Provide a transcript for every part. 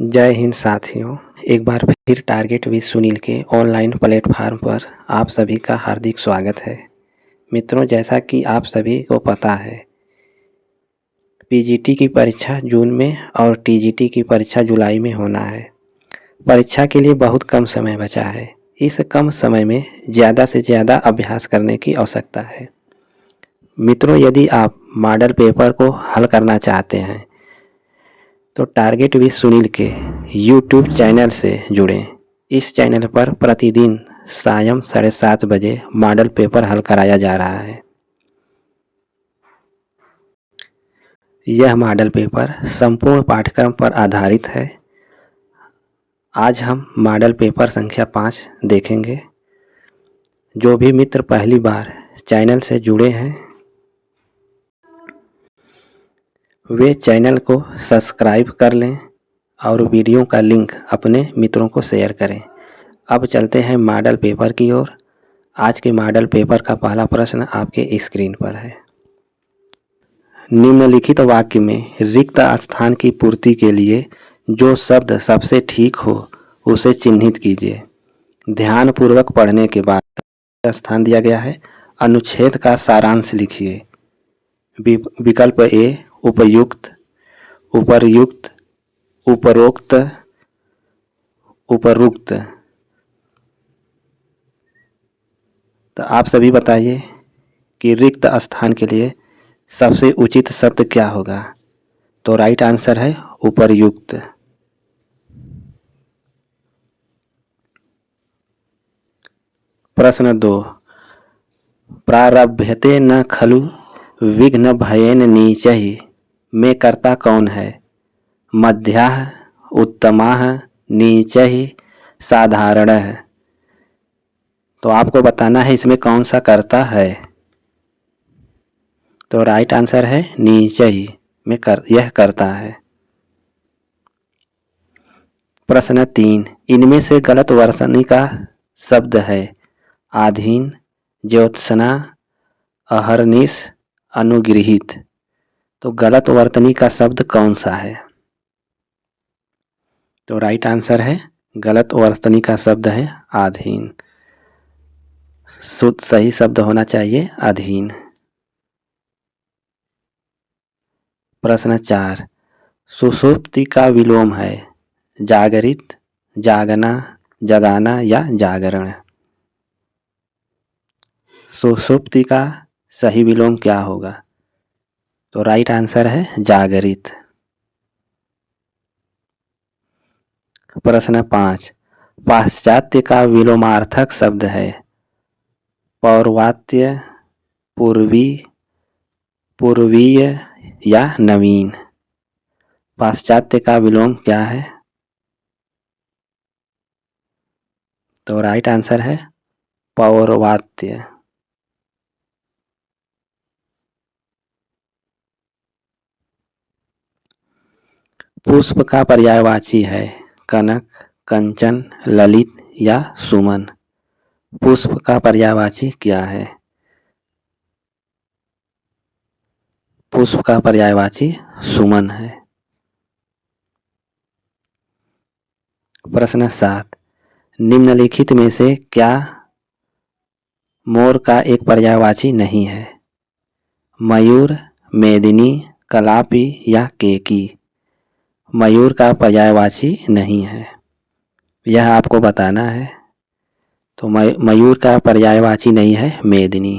जय हिंद साथियों। एक बार फिर टारगेट विद सुनील के ऑनलाइन प्लेटफार्म पर आप सभी का हार्दिक स्वागत है। मित्रों, जैसा कि आप सभी को पता है, पीजीटी की परीक्षा जून में और टीजीटी की परीक्षा जुलाई में होना है। परीक्षा के लिए बहुत कम समय बचा है। इस कम समय में ज़्यादा से ज़्यादा अभ्यास करने की आवश्यकता है। मित्रों, यदि आप मॉडल पेपर को हल करना चाहते हैं तो टारगेट विद सुनील के यूट्यूब चैनल से जुड़ें। इस चैनल पर प्रतिदिन सायं 7:30 बजे मॉडल पेपर हल कराया जा रहा है। यह मॉडल पेपर संपूर्ण पाठ्यक्रम पर आधारित है। आज हम मॉडल पेपर संख्या 5 देखेंगे। जो भी मित्र पहली बार चैनल से जुड़े हैं वे चैनल को सब्सक्राइब कर लें और वीडियो का लिंक अपने मित्रों को शेयर करें। अब चलते हैं मॉडल पेपर की ओर। आज के मॉडल पेपर का पहला प्रश्न आपके स्क्रीन पर है। निम्नलिखित वाक्य में रिक्त स्थान की पूर्ति के लिए जो शब्द सबसे ठीक हो उसे चिन्हित कीजिए। ध्यानपूर्वक पढ़ने के बाद स्थान दिया गया है। अनुच्छेद का सारांश लिखिए। विकल्प ए उपयुक्त, उपर्युक्त, उपरोक्त, उपरुक्त। तो आप सभी बताइए कि रिक्त स्थान के लिए सबसे उचित शब्द क्या होगा। तो राइट आंसर है उपर्युक्त। प्रश्न 2, प्रारभ्यते न खलु विघ्न भयेन नीचहि में कर्ता कौन है। मध्यः, उत्तमः, नीचहि, साधारणः। तो आपको बताना है इसमें कौन सा कर्ता है। तो राइट आंसर है नीचहि में यह कर्ता है। प्रश्न 3, इनमें से गलत वर्तनी का शब्द है। आधीन, ज्योत्सना, अहर्निश, अनुगृहीत। तो गलत वर्तनी का शब्द कौन सा है। तो राइट आंसर है गलत वर्तनी का शब्द है आधीन। शुद्ध सही शब्द होना चाहिए अधीन। प्रश्न 4, सुषुप्ति का विलोम है। जागरित, जागना, जगाना या जागरण। सुषुप्ति का सही विलोम क्या होगा। तो राइट आंसर है जागरित। प्रश्न 5, पाश्चात्य का विलोमार्थक शब्द है। पौर्वात्य, पूर्वी, पूर्वीय या नवीन। पाश्चात्य का विलोम क्या है। तो राइट आंसर है पौर्वात्य। पुष्प का पर्यायवाची है कनक, कंचन, ललित या सुमन। पुष्प का पर्यायवाची क्या है। पुष्प का पर्यायवाची सुमन है। प्रश्न 7, निम्नलिखित में से क्या मोर का एक पर्यायवाची नहीं है। मयूर, मेदिनी, कलापी या केकी। मयूर का पर्यायवाची नहीं है, यह आपको बताना है। तो मयूर का पर्यायवाची नहीं है मेदिनी।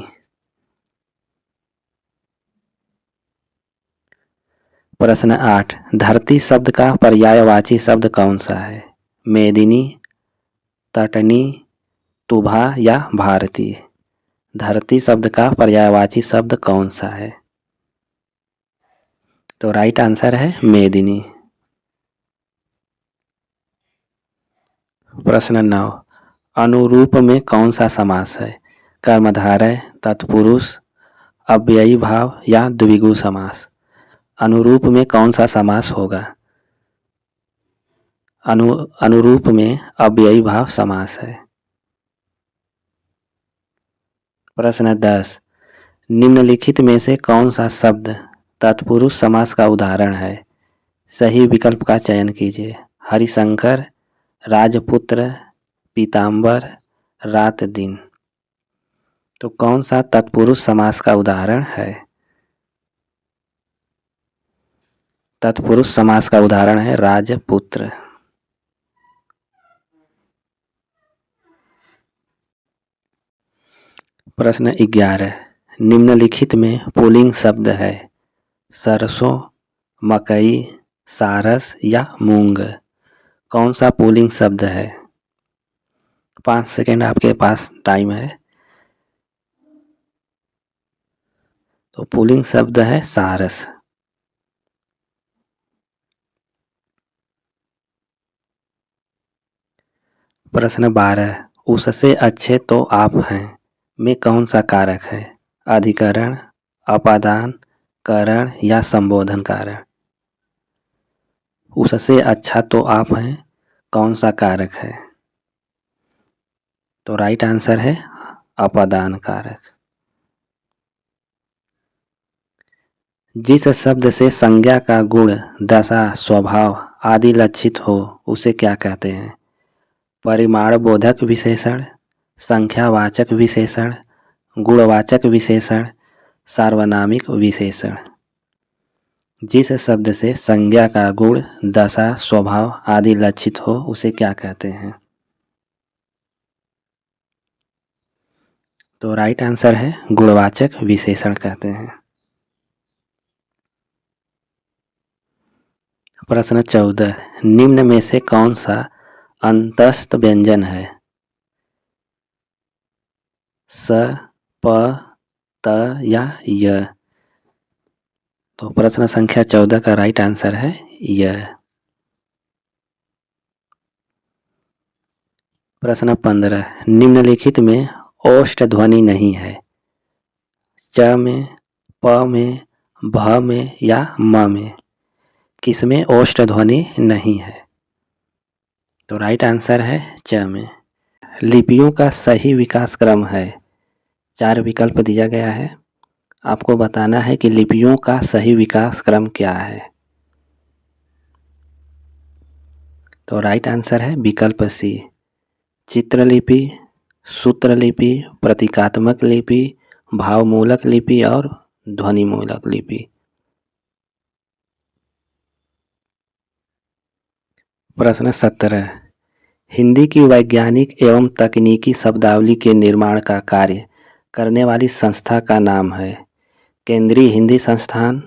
प्रश्न 8, धरती शब्द का पर्यायवाची शब्द कौन सा है। मेदिनी, तटनी, तुभा या भारती। धरती शब्द का पर्यायवाची शब्द कौन सा है। तो राइट आंसर है मेदिनी। प्रश्न 9, अनुरूप में कौन सा समास है। कर्मधारय, तत्पुरुष, अव्ययी भाव या द्विगु समास। अनुरूप में कौन सा समास होगा। अनुरूप में अव्ययी भाव समास है। प्रश्न 10, निम्नलिखित में से कौन सा शब्द तत्पुरुष समास का उदाहरण है। सही विकल्प का चयन कीजिए। हरिशंकर, राजपुत्र, पीताम्बर, रात दिन। तो कौन सा तत्पुरुष समास का उदाहरण है? तत्पुरुष समास का उदाहरण है राजपुत्र। प्रश्न 11, निम्नलिखित में पुल्लिंग शब्द है सरसों, मकई, सारस या मूंग। कौन सा पुल्लिंग शब्द है? 5 सेकेंड आपके पास टाइम है। तो पुल्लिंग शब्द है सारस। प्रश्न 12, उससे अच्छे तो आप हैं में कौन सा कारक है? अधिकरण, अपादान, करण या संबोधन कारण। उससे अच्छा तो आप हैं कौन सा कारक है? तो राइट आंसर है अपादान कारक। जिस शब्द से संज्ञा का गुण, दशा, स्वभाव आदि लक्षित हो उसे क्या कहते हैं? परिमाण बोधक विशेषण, संख्यावाचक विशेषण, गुणवाचक विशेषण, सार्वनामिक विशेषण। जिस शब्द से संज्ञा का गुण, दशा, स्वभाव आदि लक्षित हो उसे क्या कहते हैं? तो राइट आंसर है गुणवाचक विशेषण कहते हैं। प्रश्न 14, निम्न में से कौन सा अंतस्थ व्यंजन है? स, प, त या य। तो प्रश्न संख्या 14 का राइट आंसर है य। प्रश्न 15, निम्नलिखित में ओष्ठ ध्वनि नहीं है। च में, प में, भ में या म में। किसमें ओष्ठ ध्वनि नहीं है? तो राइट आंसर है च में। लिपियों का सही विकास क्रम है। 4 विकल्प दिया गया है, आपको बताना है कि लिपियों का सही विकास क्रम क्या है। तो राइट आंसर है विकल्प सी, चित्रलिपि, सूत्रलिपि, प्रतीकात्मक लिपि, भावमूलक लिपि और ध्वनिमूलक लिपि। प्रश्न 17, हिंदी की वैज्ञानिक एवं तकनीकी शब्दावली के निर्माण का कार्य करने वाली संस्था का नाम है? केंद्रीय हिंदी संस्थान,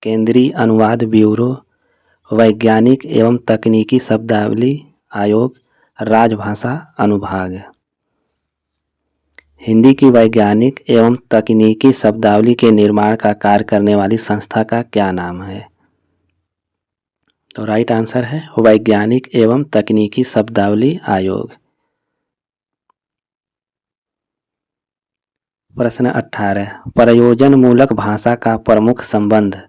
केंद्रीय अनुवाद ब्यूरो, वैज्ञानिक एवं तकनीकी शब्दावली आयोग, राजभाषा अनुभाग। हिंदी की वैज्ञानिक एवं तकनीकी शब्दावली के निर्माण का कार्य करने वाली संस्था का क्या नाम है? तो राइट आंसर है वैज्ञानिक एवं तकनीकी शब्दावली आयोग। प्रश्न 18, प्रयोजन मूलक भाषा का प्रमुख संबंध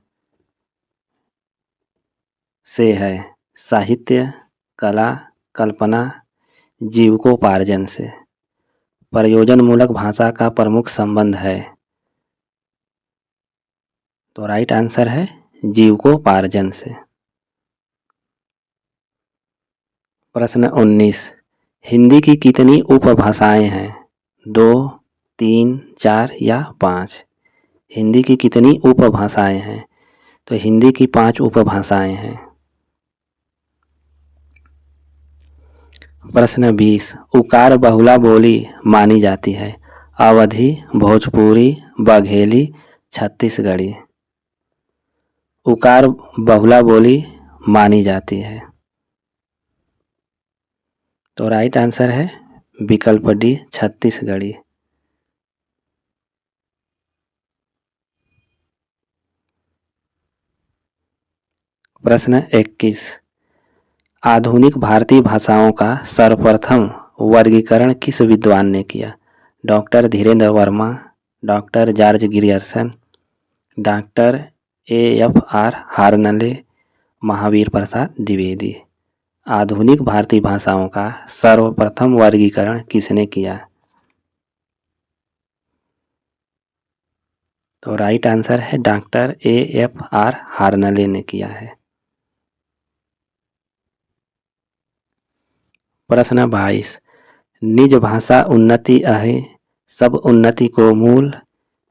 से है? साहित्य, कला, कल्पना, जीविकोपार्जन से। प्रयोजन मूलक भाषा का प्रमुख संबंध है। तो राइट आंसर है जीविकोपार्जन से। प्रश्न 19, हिंदी की कितनी उपभाषाएं हैं? 2, 3, 4 या 5। हिंदी की कितनी उपभाषाएं हैं? तो हिंदी की 5 उपभाषाएं हैं। प्रश्न 20, उकार बहुला बोली मानी जाती है? अवधी, भोजपुरी, बघेली, छत्तीसगढ़ी। उकार बहुला बोली मानी जाती है। तो राइट आंसर है विकल्प डी, छत्तीसगढ़ी। प्रश्न 21, आधुनिक भारतीय भाषाओं का सर्वप्रथम वर्गीकरण किस विद्वान ने किया? Doctor Dhirendra Verma, doctor George Grierson, doctor AFR Hoernle, Mahavir Prasad Dwivedi. आधुनिक भारतीय भाषाओं का सर्वप्रथम वर्गीकरण किसने किया? तो राइट आंसर है डॉक्टर AFR हार्नले ने किया है। प्रश्न 22। निज भाषा उन्नति अहे सब उन्नति को मूल,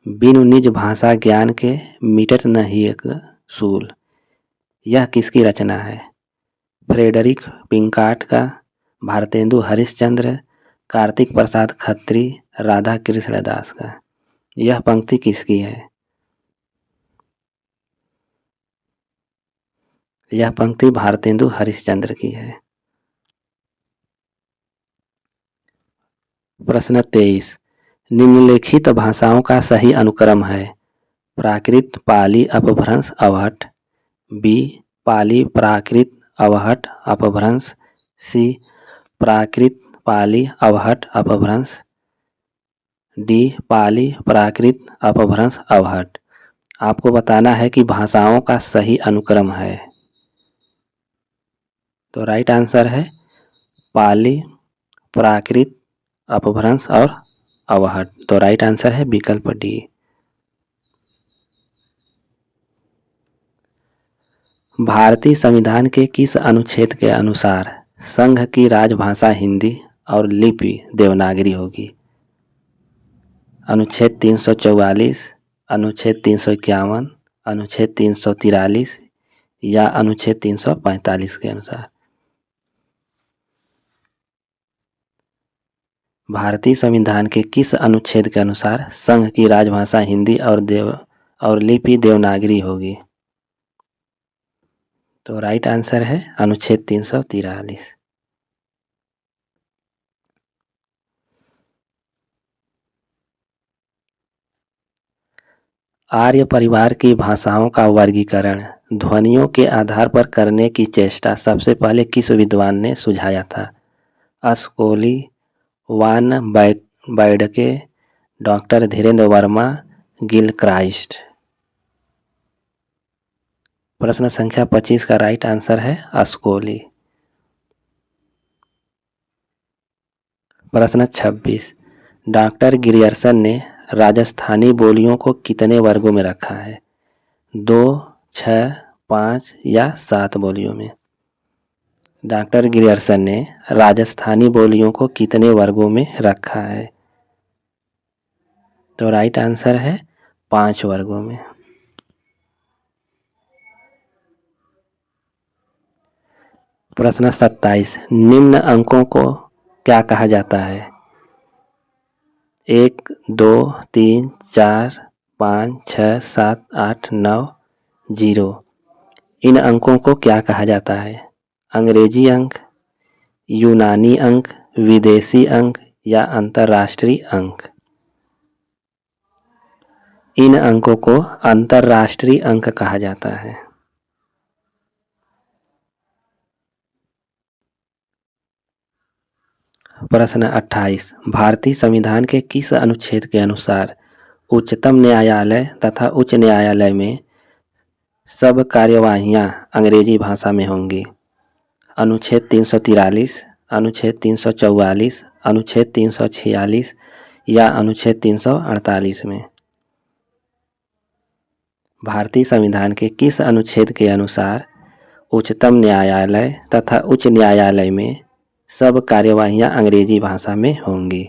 बिनु निज भाषा ज्ञान के मिटत नहीं एक सूल। यह किसकी रचना है? फ्रेडरिक पिंकार्ट का, भारतेंदु हरिश्चंद्र, कार्तिक प्रसाद खत्री, राधा कृष्ण दास का। यह पंक्ति किसकी है? यह पंक्ति भारतेंदु हरिश्चंद्र की है। प्रश्न 23। निम्नलिखित भाषाओं का सही अनुक्रम है? प्राकृत, पाली, अपभ्रंश, अवहट। बी पाली, प्राकृत, अवहट, अपभ्रंश। सी प्राकृत, पाली, अवहट, अपभ्रंश। डी पाली, प्राकृत, अपभ्रंश, अवहट। आपको बताना है कि भाषाओं का सही अनुक्रम है। तो राइट आंसर है पाली, प्राकृत, अपभ्रंश और अवहट। तो राइट आंसर है विकल्प डी। भारतीय संविधान के किस अनुच्छेद के अनुसार संघ की राजभाषा हिंदी और लिपि देवनागरी होगी? अनुच्छेद 344, अनुच्छेद 351, अनुच्छेद 343 या अनुच्छेद 345 के अनुसार? भारतीय संविधान के किस अनुच्छेद के अनुसार संघ की राजभाषा हिंदी और लिपि देवनागरी होगी? तो राइट आंसर है अनुच्छेद 343। आर्य परिवार की भाषाओं का वर्गीकरण ध्वनियों के आधार पर करने की चेष्टा सबसे पहले किस विद्वान ने सुझाया था? अस्कोली, वान बैडके, डॉक्टर धीरेन्द्र वर्मा, गिलक्राइस्ट। प्रश्न संख्या 25 का राइट आंसर है अस्कोली। प्रश्न 26। डॉक्टर गिरियर्सन ने राजस्थानी बोलियों को कितने वर्गों में रखा है? 2, 6, 5 या 7 बोलियों में? डॉक्टर गिरियर्सन ने राजस्थानी बोलियों को कितने वर्गों में रखा है? तो राइट आंसर है 5 वर्गों में। प्रश्न 27। निम्न अंकों को क्या कहा जाता है? 1, 2, 3, 4, 5, 6, 7, 8, 9, 0। इन अंकों को क्या कहा जाता है? अंग्रेजी अंक, यूनानी अंक, विदेशी अंक या अंतर्राष्ट्रीय अंक? इन अंकों को अंतर्राष्ट्रीय अंक कहा जाता है। प्रश्न 28। भारतीय संविधान के किस अनुच्छेद के अनुसार उच्चतम न्यायालय तथा उच्च न्यायालय में सब कार्यवाहियां अंग्रेजी भाषा में होंगी? अनुच्छेद 343, अनुच्छेद 344, अनुच्छेद 346 या अनुच्छेद 348 में? भारतीय संविधान के किस अनुच्छेद के अनुसार उच्चतम न्यायालय तथा उच्च न्यायालय में सब कार्यवाहियां अंग्रेजी भाषा में होंगी?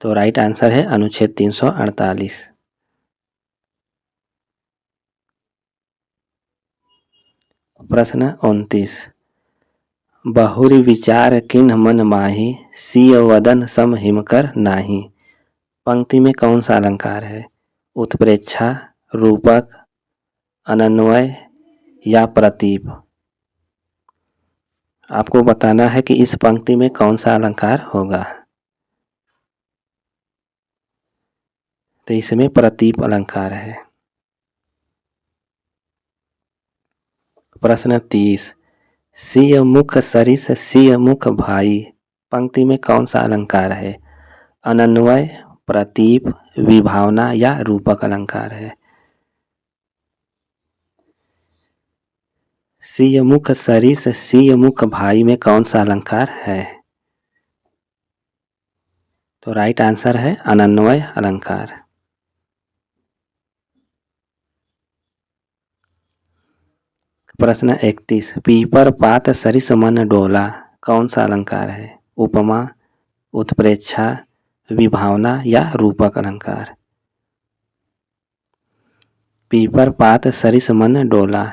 तो राइट आंसर है अनुच्छेद 348। प्रश्न 29। बहुरी विचार किन्ह मन माही, सिय वदन सम हिमकर नाही। पंक्ति में कौन सा अलंकार है? उत्प्रेक्षा, रूपक, अनन्वय या प्रतीप? आपको बताना है कि इस पंक्ति में कौन सा अलंकार होगा। तो इसमें प्रतीप अलंकार है। प्रश्न 30। सिय मुख सरिस सिय मुख भाई। पंक्ति में कौन सा अलंकार है? अनन्वय, प्रतीप, विभावना या रूपक अलंकार है? सिय मुख सरिस सिय मुख भाई में कौन सा अलंकार है? तो राइट आंसर है अनन्वय अलंकार। प्रश्न 31। पीपर पात सरिस मन डोला। कौन सा अलंकार है? उपमा, उत्प्रेक्षा, विभावना या रूपक अलंकार। पीपर पात सरिस मन डोला,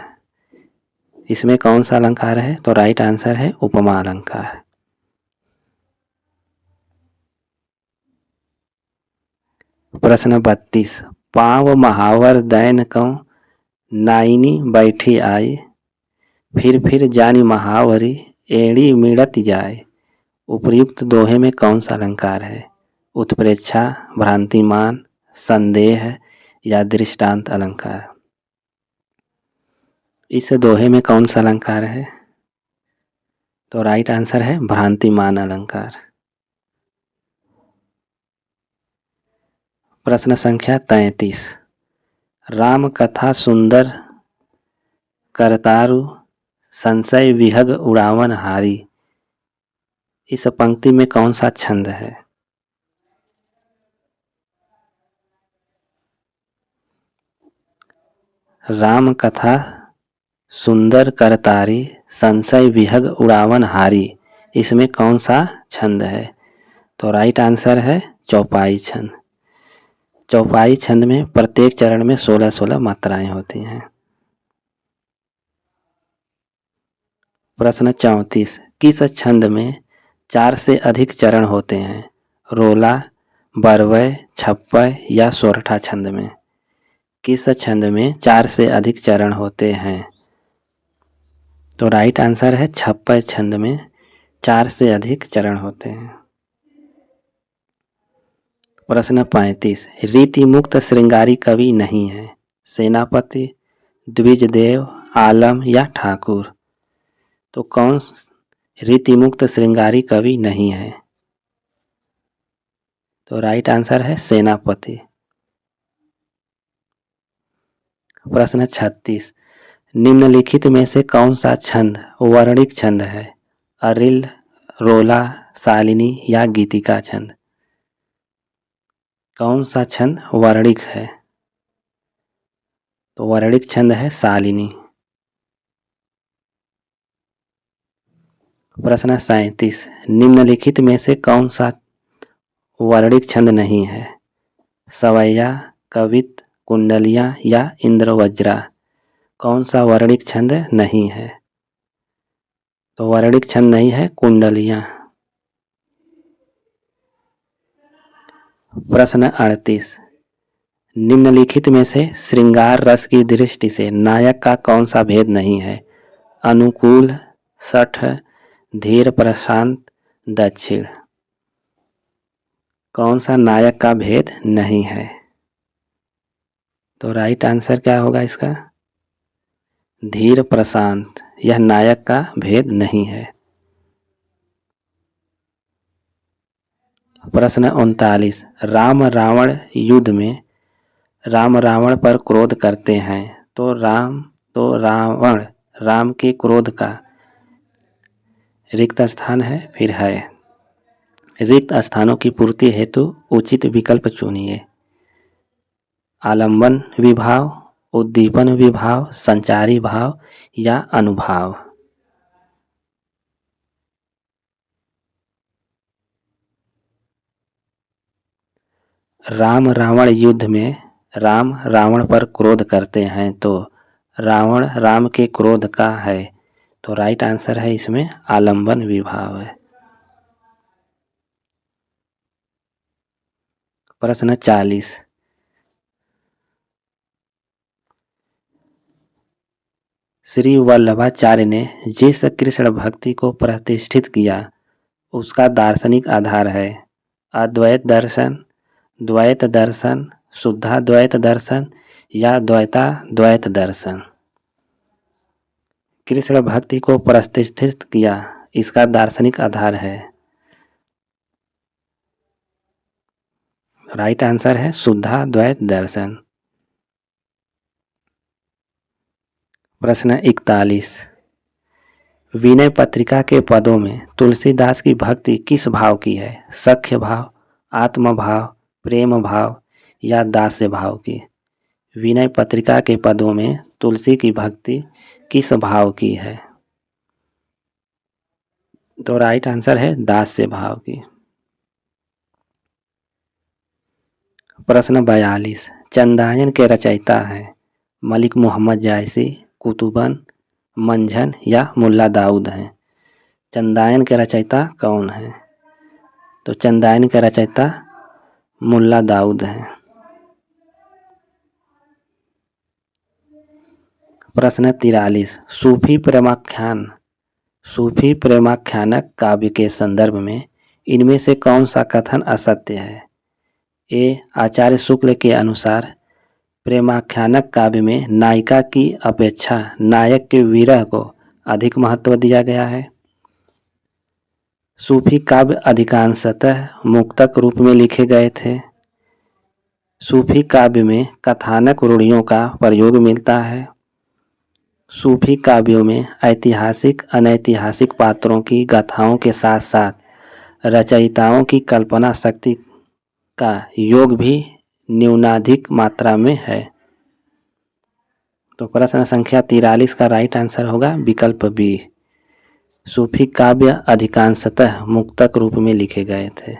इसमें कौन सा अलंकार है? तो राइट आंसर है उपमा अलंकार। प्रश्न 32, पाँव महावर दैन कौ नाइनी बैठी आई, फिर जानी महावरी एड़ी मिड़त जाए। उपर्युक्त दोहे में कौन सा अलंकार है? उत्प्रेक्षा, भ्रांतिमान, संदेह या दृष्टांत अलंकार। इस दोहे में कौन सा अलंकार है? तो राइट आंसर है भ्रांतिमान अलंकार। प्रश्न संख्या 33, राम कथा सुंदर करतारु संशय विहग उड़ावन हारी, इस पंक्ति में कौन सा छंद है? राम कथा सुंदर करतारी संशय विहग उड़ावन हारी, इसमें कौन सा छंद है? तो राइट आंसर है चौपाई छंद। चौपाई छंद में प्रत्येक चरण में 16-16 मात्राएं होती हैं। प्रश्न 34, किस छंद में 4 से अधिक चरण होते हैं? रोला, बरवय, छप्पय या सोरठा छंद में? किस छंद में 4 से अधिक चरण होते हैं? तो राइट आंसर है छप्पय छंद में 4 से अधिक चरण होते हैं। प्रश्न 35, रीति मुक्त श्रृंगारी कवि नहीं है? सेनापति, द्विजदेव, आलम या ठाकुर। तो कौन रीति मुक्त श्रृंगारी कवि नहीं है? तो राइट आंसर है सेनापति। प्रश्न 36, निम्नलिखित में से कौन सा छंद वर्णिक छंद है? अरिल, रोला, शालिनी या गीतिका छंद। कौन सा छंद वर्णिक है? तो वर्णिक छंद है शालिनी। प्रश्न 37, निम्नलिखित में से कौन सा वर्णिक छंद नहीं है? सवैया, कवित, कुंडलियां या इंद्रवज्रा। कौन सा वर्णिक छंद नहीं है? तो वर्णिक छंद नहीं है कुंडलियां। प्रश्न 38, निम्नलिखित में से श्रृंगार रस की दृष्टि से नायक का कौन सा भेद नहीं है? अनुकूल, सठ, धीर, प्रशांत, दक्षिण। कौन सा नायक का भेद नहीं है? तो राइट आंसर क्या होगा इसका? धीर प्रशांत, यह नायक का भेद नहीं है। प्रश्न 39, राम रावण युद्ध में राम रावण पर क्रोध करते हैं तो रावण राम के क्रोध का रिक्त स्थान है फिर है। रिक्त स्थानों की पूर्ति हेतु उचित विकल्प चुनिए। आलम्बन विभाव, उद्दीपन विभाव, संचारी भाव या अनुभाव। राम रावण युद्ध में राम रावण पर क्रोध करते हैं तो रावण राम के क्रोध का है। तो राइट आंसर है इसमें आलम्बन विभाव है। प्रश्न 40, श्री वल्लभाचार्य ने जिस कृष्ण भक्ति को प्रतिष्ठित किया उसका दार्शनिक आधार है? अद्वैत दर्शन, द्वैत दर्शन, शुद्धाद्वैत दर्शन या द्वैताद्वैत दर्शन। कृष्ण भक्ति को प्रतिष्ठित किया, इसका दार्शनिक आधार है। राइट आंसर है शुद्धाद्वैत दर्शन। प्रश्न 41, विनय पत्रिका के पदों में तुलसीदास की भक्ति किस भाव की है? सख्य भाव, आत्म भाव, प्रेम भाव या दास्य भाव की? विनय पत्रिका के पदों में तुलसी की भक्ति किस भाव की है? तो राइट आंसर है दास्य भाव की। प्रश्न 42, चंदायन के रचयिता हैं मलिक मोहम्मद जायसी, कुतुबन, मंझन या मुल्ला दाऊद हैं। चंदायन के रचयिता कौन हैं? तो चंदायन के रचयिता मुल्ला दाऊद हैं। प्रश्न 43, सूफी प्रेमाख्यानक काव्य के संदर्भ में इनमें से कौन सा कथन असत्य है? ए, आचार्य शुक्ल के अनुसार प्रेमाख्यानक काव्य में नायिका की अपेक्षा नायक के विरह को अधिक महत्व दिया गया है। सूफी काव्य अधिकांशतः मुक्तक रूप में लिखे गए थे। सूफी काव्य में कथानक रूढ़ियों का प्रयोग मिलता है। सूफी काव्यों में ऐतिहासिक अनैतिहासिक पात्रों की गाथाओं के साथ साथ रचयिताओं की कल्पना शक्ति का योग भी न्यूनाधिक मात्रा में है। तो प्रश्न संख्या 43 का राइट आंसर होगा विकल्प बी। सूफी काव्य अधिकांशतः मुक्तक रूप में लिखे गए थे।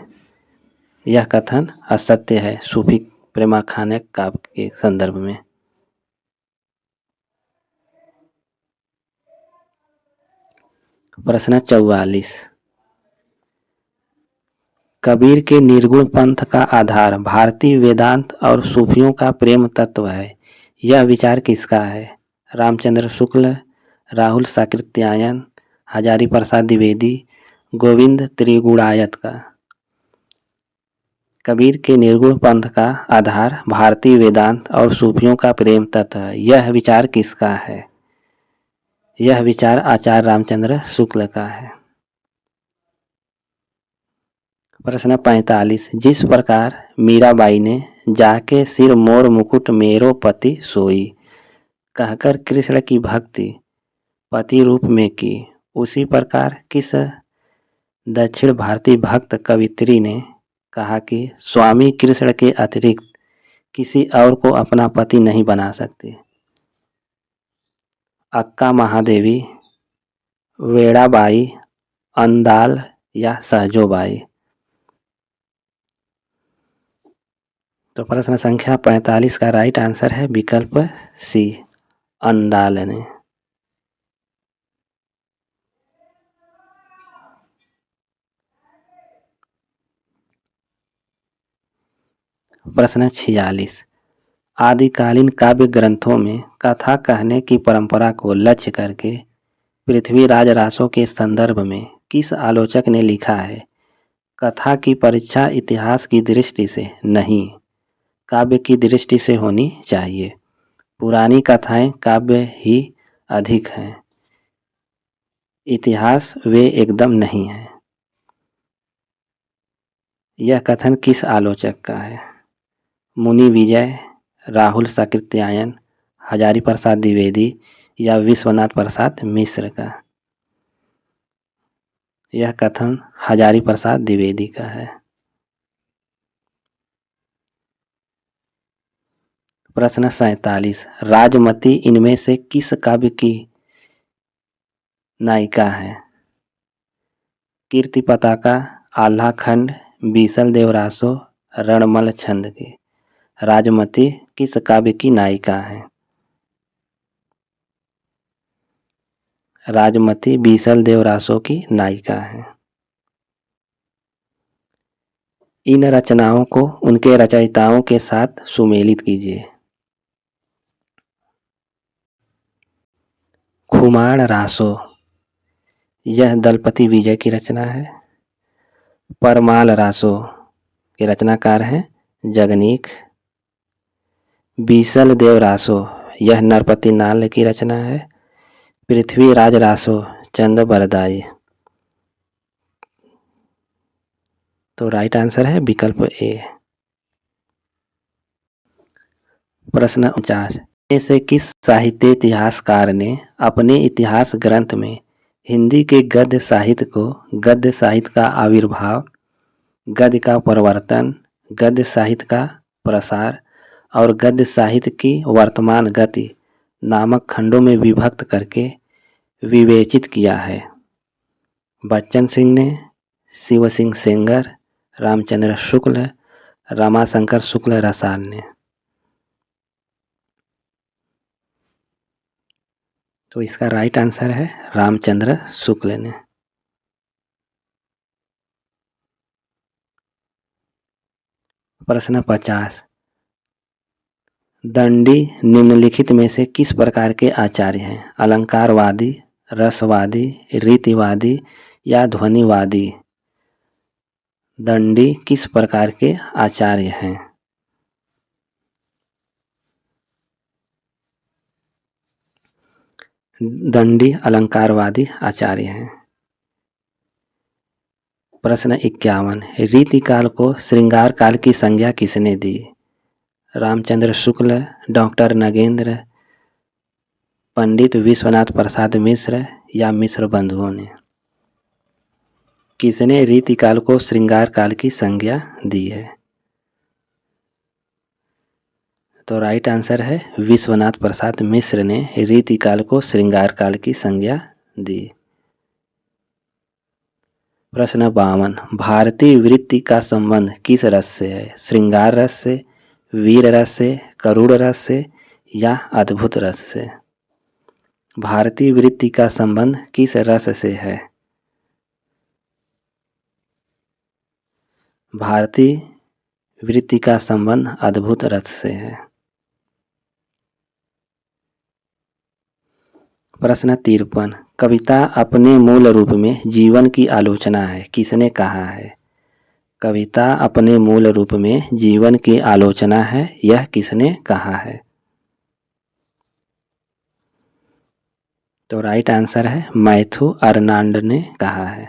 यह कथन असत्य है सूफी प्रेमाख्यानक काव्य के संदर्भ में। प्रश्न 44, कबीर के निर्गुण पंथ का आधार भारतीय वेदांत और सूफियों का प्रेम तत्व है। यह विचार किसका है? रामचंद्र शुक्ल, राहुल साकृत्यायन, हजारी प्रसाद द्विवेदी, गोविंद त्रिगुणायत का। कबीर के निर्गुण पंथ का आधार भारतीय वेदांत और सूफियों का प्रेम तत्व है। यह विचार किसका है? यह विचार आचार्य रामचंद्र शुक्ल का है। प्रश्न 45, जिस प्रकार मीराबाई ने जाके सिर मोर मुकुट मेरो पति सोई कहकर कृष्ण की भक्ति पति रूप में की, उसी प्रकार किस दक्षिण भारतीय भक्त कवित्री ने कहा कि स्वामी कृष्ण के अतिरिक्त किसी और को अपना पति नहीं बना सकती? अक्का महादेवी, वेड़ाबाई, अंदाल या सहजोबाई? तो प्रश्न संख्या 45 का राइट आंसर है विकल्प सी, अंडाल ने। प्रश्न 46, आदिकालीन काव्य ग्रंथों में कथा कहने की परंपरा को लक्ष्य करके पृथ्वीराज रासो के संदर्भ में किस आलोचक ने लिखा है? कथा की परीक्षा इतिहास की दृष्टि से नहीं, काव्य की दृष्टि से होनी चाहिए। पुरानी कथाएं काव्य ही अधिक हैं, इतिहास वे एकदम नहीं है। यह कथन किस आलोचक का है? मुनि विजय, राहुल साकृत्यायन, हजारी प्रसाद द्विवेदी या विश्वनाथ प्रसाद मिश्र का? यह कथन हजारी प्रसाद द्विवेदी का है। प्रश्न 47, राजमती इनमें से किस काव्य की नायिका है? कीर्ति पताका, आल्हा खंड, बीसल देवरासो, रणमल छंद की? राजमती किस काव्य की नायिका है? राजमती बीसल देवरासो की नायिका है। इन रचनाओं को उनके रचयिताओं के साथ सुमेलित कीजिए। खुमाण रासो, यह दलपति विजय की रचना है। परमाल रासो के रचनाकार हैं जगनीक। बीसल देव रासो, यह नरपति नाल की रचना है। पृथ्वीराज रासो चंद बरदाई। तो राइट आंसर है विकल्प ए। प्रश्न 49, ऐसे किस साहित्य इतिहासकार ने अपने इतिहास ग्रंथ में हिंदी के गद्य साहित्य को गद्य साहित्य का आविर्भाव, गद्य का परिवर्तन, गद्य साहित्य का प्रसार और गद्य साहित्य की वर्तमान गति नामक खंडों में विभक्त करके विवेचित किया है? बच्चन सिंह ने, शिव सिंह सेंगर, रामचंद्र शुक्ल, रमाशंकर शुक्ल रसाल ने। तो इसका राइट आंसर है रामचंद्र शुक्ल ने। प्रश्न 50, दंडी निम्नलिखित में से किस प्रकार के आचार्य हैं? अलंकारवादी, रसवादी, रीतिवादी या ध्वनिवादी? दंडी किस प्रकार के आचार्य हैं? दंडी अलंकारवादी आचार्य हैं। प्रश्न 51, रीतिकाल को श्रृंगार काल की संज्ञा किसने दी? रामचंद्र शुक्ल, डॉक्टर नगेंद्र, पंडित विश्वनाथ प्रसाद मिश्र या मिश्र बंधुओं ने? किसने रीतिकाल को श्रृंगार काल की संज्ञा दी है? तो राइट आंसर है विश्वनाथ प्रसाद मिश्र ने रीतिकाल को श्रृंगार काल की संज्ञा दी। प्रश्न 52, भारतीय वृत्ति का संबंध किस रस से है? श्रृंगार रस से, वीर रस से, करुण रस से या अद्भुत रस से? भारतीय वृत्ति का संबंध किस रस से है? भारतीय वृत्ति का संबंध अद्भुत रस से है। प्रश्न 53, कविता अपने मूल रूप में जीवन की आलोचना है, किसने कहा है? कविता अपने मूल रूप में जीवन की आलोचना है, यह किसने कहा है? तो राइट आंसर है मैथ्यू अर्नाल्ड ने कहा है।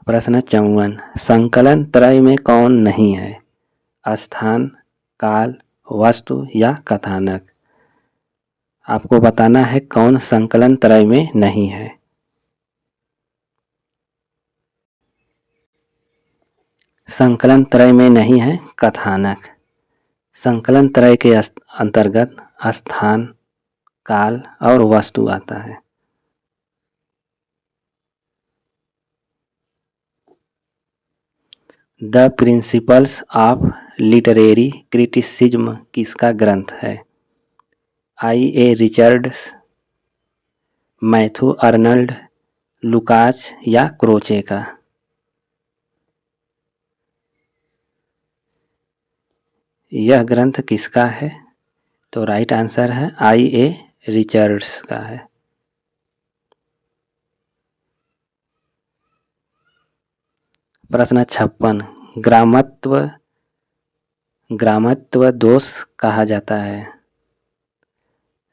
प्रश्न 54, संकलन त्रय में कौन नहीं है? स्थान, काल, वस्तु या कथानक? आपको बताना है कौन संकलन त्रय में नहीं है। संकलन त्रय में नहीं है कथानक। संकलन त्रय के अंतर्गत स्थान, काल और वस्तु आता है। The principles of literary criticism किसका ग्रंथ है? I.A. रिचर्ड्स, मैथ्यू अर्नल्ड, लुकाच या क्रोचे का? यह ग्रंथ किसका है? तो राइट आंसर है I.A. रिचर्ड्स का है। प्रश्न 56, ग्रामत्व दोष कहा जाता है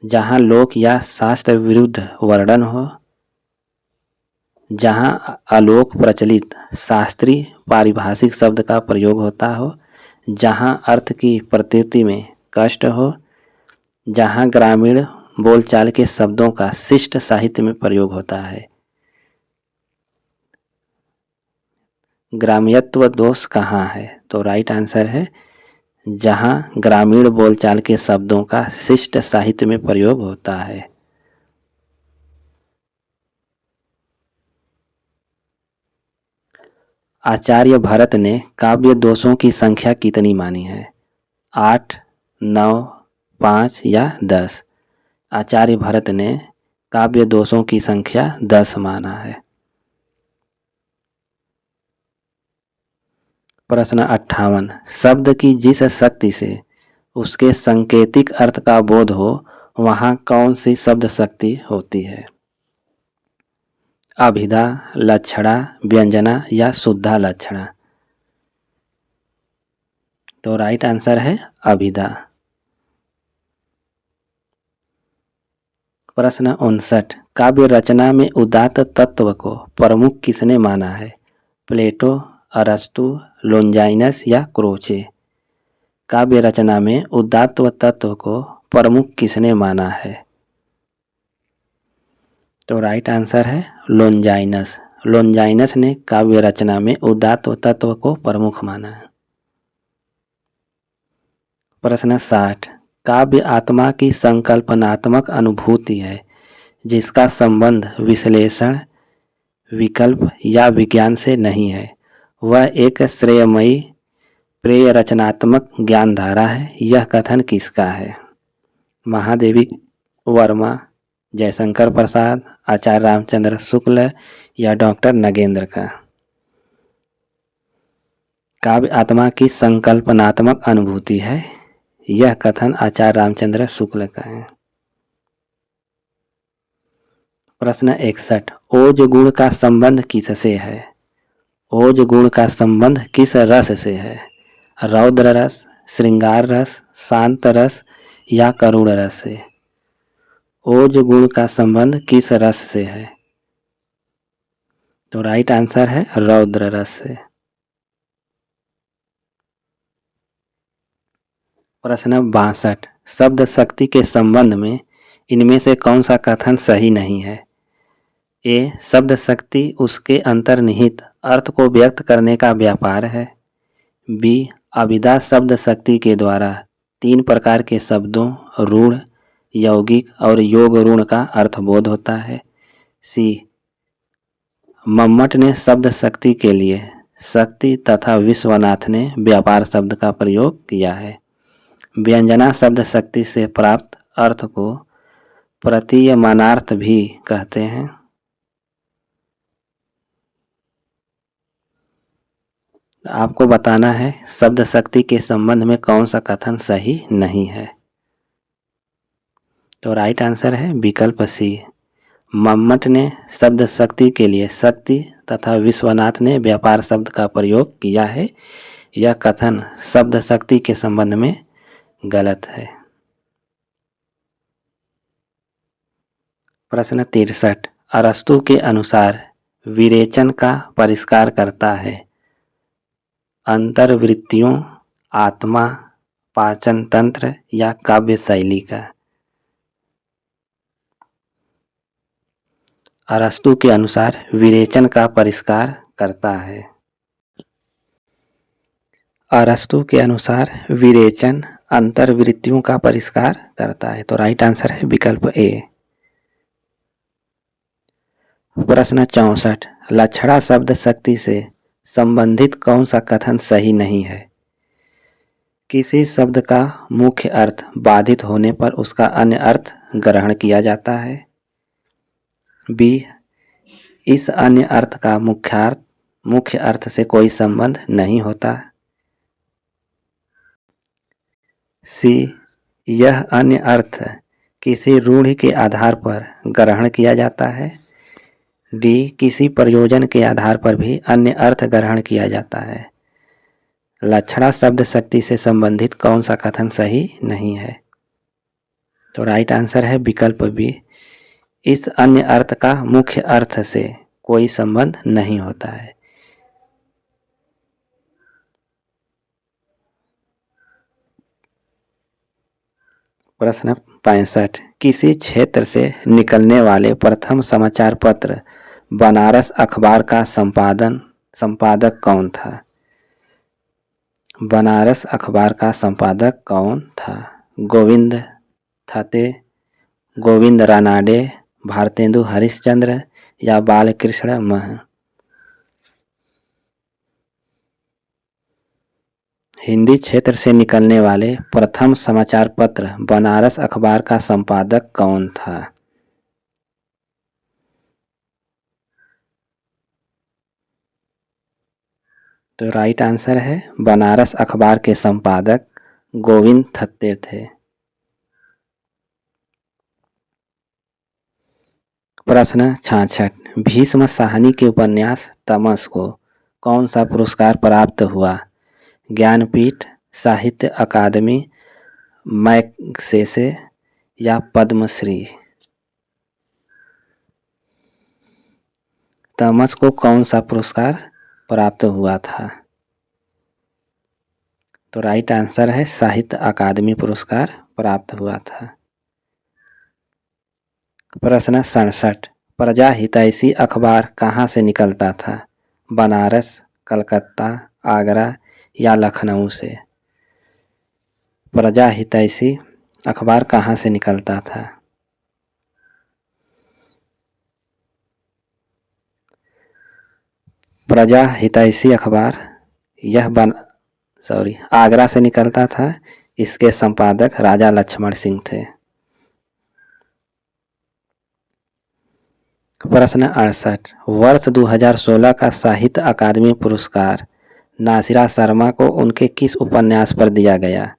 जहाँ लोक या शास्त्र विरुद्ध वर्णन हो, जहाँ अलोक प्रचलित शास्त्रीय पारिभाषिक शब्द का प्रयोग होता हो, जहाँ अर्थ की प्रतीति में कष्ट हो, जहाँ ग्रामीण बोलचाल के शब्दों का शिष्ट साहित्य में प्रयोग होता है। ग्राम्यत्व दोष कहाँ है? तो राइट आंसर है जहाँ ग्रामीण बोलचाल के शब्दों का शिष्ट साहित्य में प्रयोग होता है। आचार्य भरत ने काव्य दोषों की संख्या कितनी मानी है? 8, 9, 5 या 10? आचार्य भरत ने काव्य दोषों की संख्या 10 माना है। प्रश्न 58, शब्द की जिस शक्ति से उसके सांकेतिक अर्थ का बोध हो वहाँ कौन सी शब्द शक्ति होती है? अभिधा, लक्षणा, व्यंजना या शुद्धा लक्षणा? तो राइट आंसर है अभिधा। प्रश्न 59, काव्य रचना में उदात्त तत्व को प्रमुख किसने माना है? प्लेटो, अरस्तु, लोंजाइनस या क्रोचे? काव्य रचना में उदात्त तत्व को प्रमुख किसने माना है? तो राइट आंसर है लोंजाइनस। लोंजाइनस ने काव्य रचना में उदात्त तत्व को प्रमुख माना है। प्रश्न 60, काव्य आत्मा की संकल्पनात्मक अनुभूति है, जिसका संबंध विश्लेषण, विकल्प या विज्ञान से नहीं है, वह एक श्रेयमयी प्रेय रचनात्मक ज्ञान धारा है। यह कथन किसका है? महादेवी वर्मा, जयशंकर प्रसाद, आचार्य रामचंद्र शुक्ल या डॉक्टर नगेंद्र का? काव्य आत्मा की संकल्पनात्मक अनुभूति है। यह कथन आचार्य रामचंद्र शुक्ल का है। प्रश्न 61, ओज गुण का संबंध किससे है? ओज गुण का संबंध किस रस से है? रौद्र रस, श्रृंगार रस, शांत रस या करुण रस से? ओज गुण का संबंध किस रस से है? तो राइट आंसर है रौद्र रस से। प्रश्न 62, शब्द शक्ति के संबंध में इनमें से कौन सा कथन सही नहीं है? ए, शब्द शक्ति उसके अंतर्निहित अर्थ को व्यक्त करने का व्यापार है। बी, अभिधा शब्द शक्ति के द्वारा 3 प्रकार के शब्दों रूढ़, यौगिक और योग ऋण का अर्थबोध होता है। सी, मम्मट ने शब्द शक्ति के लिए शक्ति तथा विश्वनाथ ने व्यापार शब्द का प्रयोग किया है। व्यंजना शब्द शक्ति से प्राप्त अर्थ को प्रतीयमानार्थ भी कहते हैं। आपको बताना है शब्द शक्ति के संबंध में कौन सा कथन सही नहीं है। तो राइट आंसर है विकल्प सी, मम्मट ने शब्द शक्ति के लिए शक्ति तथा विश्वनाथ ने व्यापार शब्द का प्रयोग किया है। यह कथन शब्द शक्ति के संबंध में गलत है। प्रश्न 63, अरस्तु के अनुसार विरेचन का परिष्कार करता है अंतर्वृत्तियों, आत्मा, पाचन तंत्र या काव्य शैली का? अरस्तु के अनुसार विरेचन का परिष्कार करता है। अरस्तु के अनुसार विरेचन अंतर्वृत्तियों का परिष्कार करता है। तो राइट आंसर है विकल्प ए। प्रश्न 64, लक्षणा शब्द शक्ति से संबंधित कौन सा कथन सही नहीं है? किसी शब्द का मुख्य अर्थ बाधित होने पर उसका अन्य अर्थ ग्रहण किया जाता है। बी, इस अन्य अर्थ का मुख्य अर्थ से कोई संबंध नहीं होता। सी, यह अन्य अर्थ किसी रूढ़ि के आधार पर ग्रहण किया जाता है। डी, किसी प्रयोजन के आधार पर भी अन्य अर्थ ग्रहण किया जाता है। लक्षणा शब्द शक्ति से संबंधित कौन सा कथन सही नहीं है? तो राइट आंसर है विकल्प बी, इस अन्य अर्थ का मुख्य अर्थ से कोई संबंध नहीं होता है। प्रश्न 65, किसी क्षेत्र से निकलने वाले प्रथम समाचार पत्र बनारस अखबार का संपादक कौन था? बनारस अखबार का संपादक कौन था? गोविंद थते, गोविंद रानाडे, भारतेंदु हरिश्चंद्र या बालकृष्ण मह? हिंदी क्षेत्र से निकलने वाले प्रथम समाचार पत्र बनारस अखबार का संपादक कौन था? तो राइट आंसर है बनारस अखबार के संपादक गोविंद थत्ते थे। प्रश्न 66, भीष्म साहनी के उपन्यास तमस को कौन सा पुरस्कार प्राप्त हुआ? ज्ञानपीठ, साहित्य अकादमी, मैगसेसे या पद्मश्री? तमस को कौन सा पुरस्कार प्राप्त हुआ था? तो राइट आंसर है साहित्य अकादमी पुरस्कार प्राप्त हुआ था। प्रश्न 67, प्रजा हितैषी अखबार कहाँ से निकलता था? बनारस, कलकत्ता, आगरा या लखनऊ से? प्रजा हितैषी अखबार कहाँ से निकलता था? प्रजा हितैषी अखबार यह आगरा से निकलता था। इसके संपादक राजा लक्ष्मण सिंह थे। प्रश्न 68, वर्ष 2016 का साहित्य अकादमी पुरस्कार नासिरा शर्मा को उनके किस उपन्यास पर दिया गया?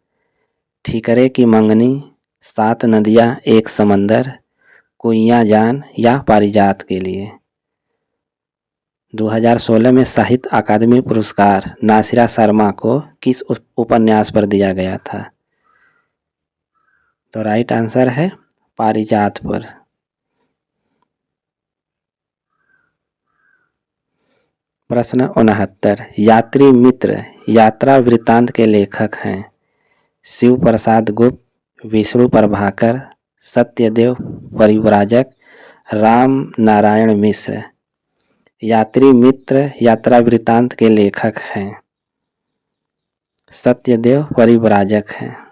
ठीकरे की मंगनी, सात नदियाँ एक समंदर, कुइयाँ जान या पारिजात के लिए? 2016 में साहित्य अकादमी पुरस्कार नासिरा शर्मा को किस उपन्यास पर दिया गया था? तो राइट आंसर है पारिजात पर। प्रश्न 69, यात्री मित्र यात्रा वृत्तांत के लेखक हैं शिव प्रसाद गुप्त, विष्णु प्रभाकर, सत्यदेव परिव्राजक, राम नारायण मिश्र। यात्री मित्र यात्रा वृत्तांत के लेखक हैं सत्यदेव परिव्राजक हैं।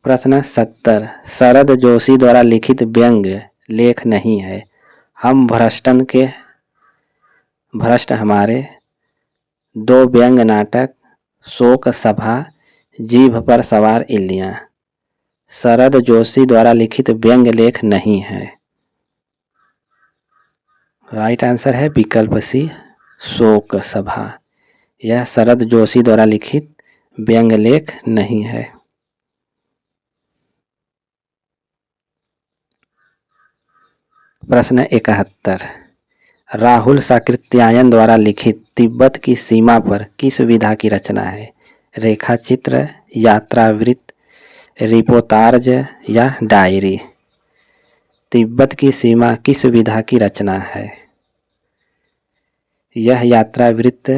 प्रश्न 70, शरद जोशी द्वारा लिखित व्यंग्य लेख नहीं है। हम भ्रष्ट हमारे, दो व्यंग्य नाटक, शोक सभा, जीभ पर सवार इल्लियां। शरद जोशी द्वारा लिखित व्यंग्य लेख नहीं है। राइट आंसर है विकल्प सी, शोक सभा। यह शरद जोशी द्वारा लिखित व्यंग्य लेख नहीं है। प्रश्न 71, राहुल साकृत्यायन द्वारा लिखित तिब्बत की सीमा पर किस विधा की रचना है? रेखा चित्र, यात्रावृत्त, रिपोर्ताज या डायरी? तिब्बत की सीमा किस विधा की रचना है? यह यात्रावृत्त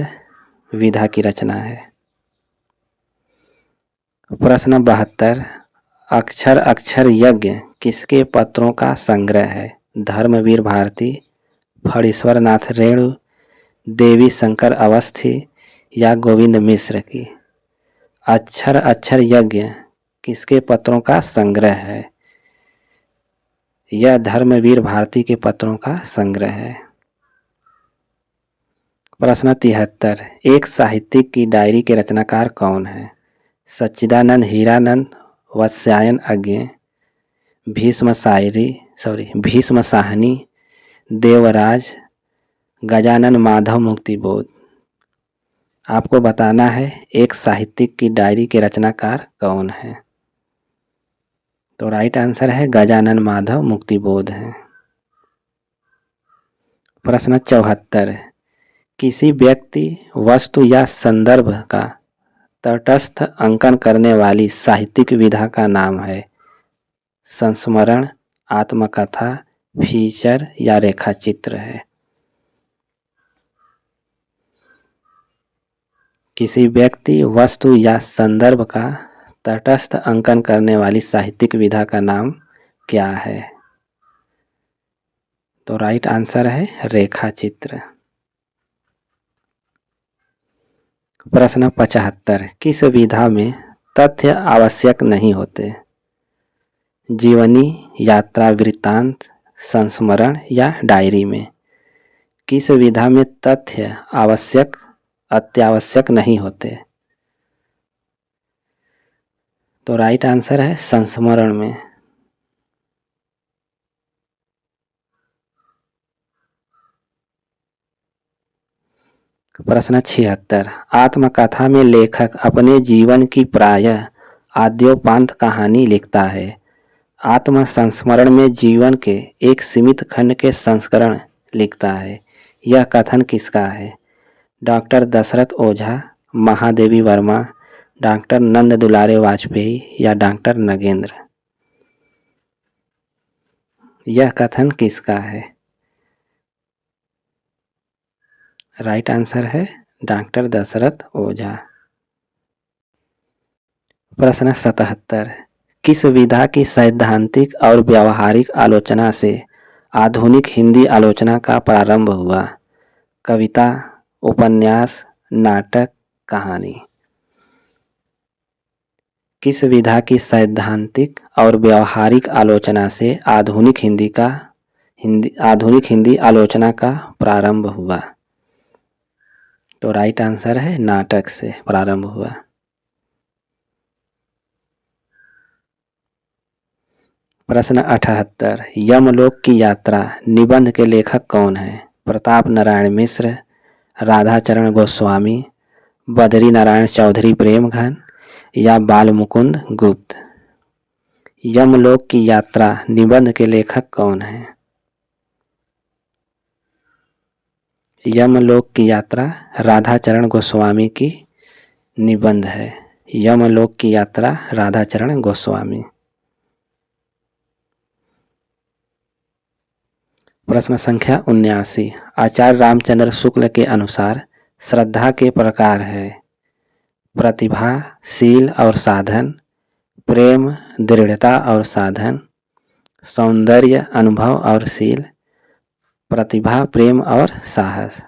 विधा की रचना है। प्रश्न 72, अक्षर अक्षर यज्ञ किसके पत्रों का संग्रह है? धर्मवीर भारती, फणीश्वर नाथ रेणु, देवी शंकर अवस्थी या गोविंद मिश्र की? अक्षर अक्षर यज्ञ किसके पत्रों का संग्रह है? यह धर्मवीर भारती के पत्रों का संग्रह है। प्रश्न 73, एक साहित्यिक की डायरी के रचनाकार कौन है? सच्चिदानंद हीरानंद, वत्स्यायन अज्ञे, भीष्म साहनी, देवराज, गजानन माधव मुक्तिबोध। आपको बताना है एक साहित्यिक की डायरी के रचनाकार कौन है। तो राइट आंसर है गजानन माधव मुक्तिबोध है। प्रश्न 74, किसी व्यक्ति, वस्तु या संदर्भ का तटस्थ अंकन करने वाली साहित्यिक विधा का नाम है? संस्मरण, आत्मकथा, फीचर या रेखाचित्र है? किसी व्यक्ति, वस्तु या संदर्भ का तटस्थ अंकन करने वाली साहित्यिक विधा का नाम क्या है? तो राइट आंसर है रेखाचित्र। प्रश्न 75, किस विधा में तथ्य आवश्यक नहीं होते? जीवनी, यात्रा वृत्तांत, संस्मरण या डायरी में? किस विधा में तथ्य अत्यावश्यक नहीं होते? तो राइट आंसर है संस्मरण में। प्रश्न 76, आत्मकथा में लेखक अपने जीवन की प्रायः आद्योपांत कहानी लिखता है। आत्म संस्मरण में जीवन के एक सीमित खंड के संस्करण लिखता है। यह कथन किसका है? डॉक्टर दशरथ ओझा, महादेवी वर्मा, डॉक्टर नंद दुलारे वाजपेयी या डॉक्टर नगेंद्र? यह कथन किसका है? राइट आंसर है डॉक्टर दशरथ ओझा। प्रश्न 77, किस विधा की सैद्धांतिक और व्यावहारिक आलोचना से आधुनिक हिंदी आलोचना का प्रारंभ हुआ? कविता, उपन्यास, नाटक, कहानी? किस विधा की सैद्धांतिक और व्यावहारिक आलोचना से आधुनिक आधुनिक हिंदी आलोचना का प्रारंभ हुआ? तो राइट आंसर है नाटक से प्रारंभ हुआ। प्रश्न 78, यमलोक की यात्रा निबंध के लेखक कौन हैं? प्रताप नारायण मिश्र, राधाचरण गोस्वामी, बद्री नारायण चौधरी प्रेमघन या बालमुकुंद गुप्त? यमलोक की यात्रा निबंध के लेखक कौन हैं? यमलोक की यात्रा राधाचरण गोस्वामी की निबंध है। यमलोक की यात्रा राधाचरण गोस्वामी। प्रश्न संख्या 79, आचार्य रामचंद्र शुक्ल के अनुसार श्रद्धा के प्रकार है? प्रतिभा, शील और साधन, प्रेम, दृढ़ता और साधन, सौंदर्य, अनुभव और शील, प्रतिभा, प्रेम और साहस।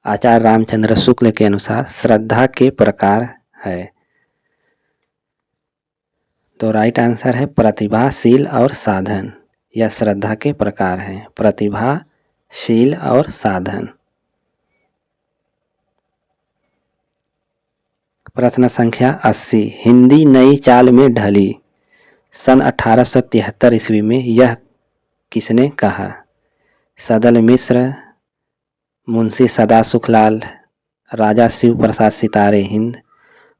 आचार्य रामचंद्र शुक्ल के अनुसार श्रद्धा के प्रकार है। तो राइट आंसर है प्रतिभा, शील और साधन। यह श्रद्धा के प्रकार हैं, प्रतिभा, शील और साधन। प्रश्न संख्या 80, हिंदी नई चाल में ढली सन 1873 ईस्वी में, यह किसने कहा? सदल मिश्र, मुंशी सदा सुखलाल, राजा शिव प्रसाद सितारे हिंद,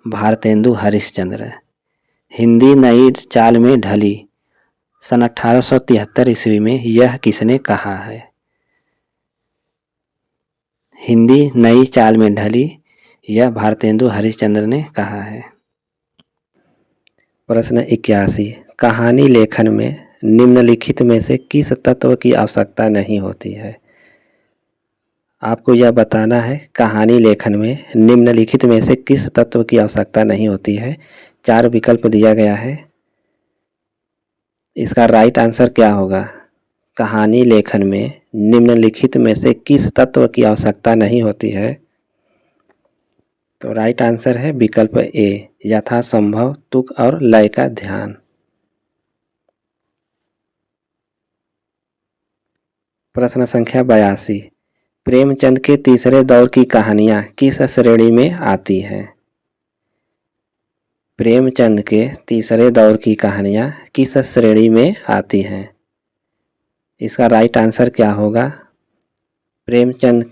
भारतेंदु हरिश्चंद्र। हिंदी नई चाल में ढली सन 1873 ईस्वी में, यह किसने कहा है? हिंदी नई चाल में ढली, यह भारतेंदु हरिश्चंद्र ने कहा है। प्रश्न 81, कहानी लेखन में निम्नलिखित में से किस तत्व की आवश्यकता नहीं होती है? आपको यह बताना है कहानी लेखन में निम्नलिखित में से किस तत्व की आवश्यकता नहीं होती है। 4 विकल्प दिया गया है, इसका राइट आंसर क्या होगा? कहानी लेखन में निम्नलिखित में से किस तत्व की आवश्यकता नहीं होती है? तो राइट आंसर है विकल्प ए, यथासंभव तुक और लय का ध्यान। प्रश्न संख्या 82, प्रेमचंद के तीसरे दौर की कहानियां किस श्रेणी में आती हैं? प्रेमचंद के तीसरे दौर की कहानियां किस श्रेणी में आती हैं? इसका राइट आंसर क्या होगा? प्रेमचंद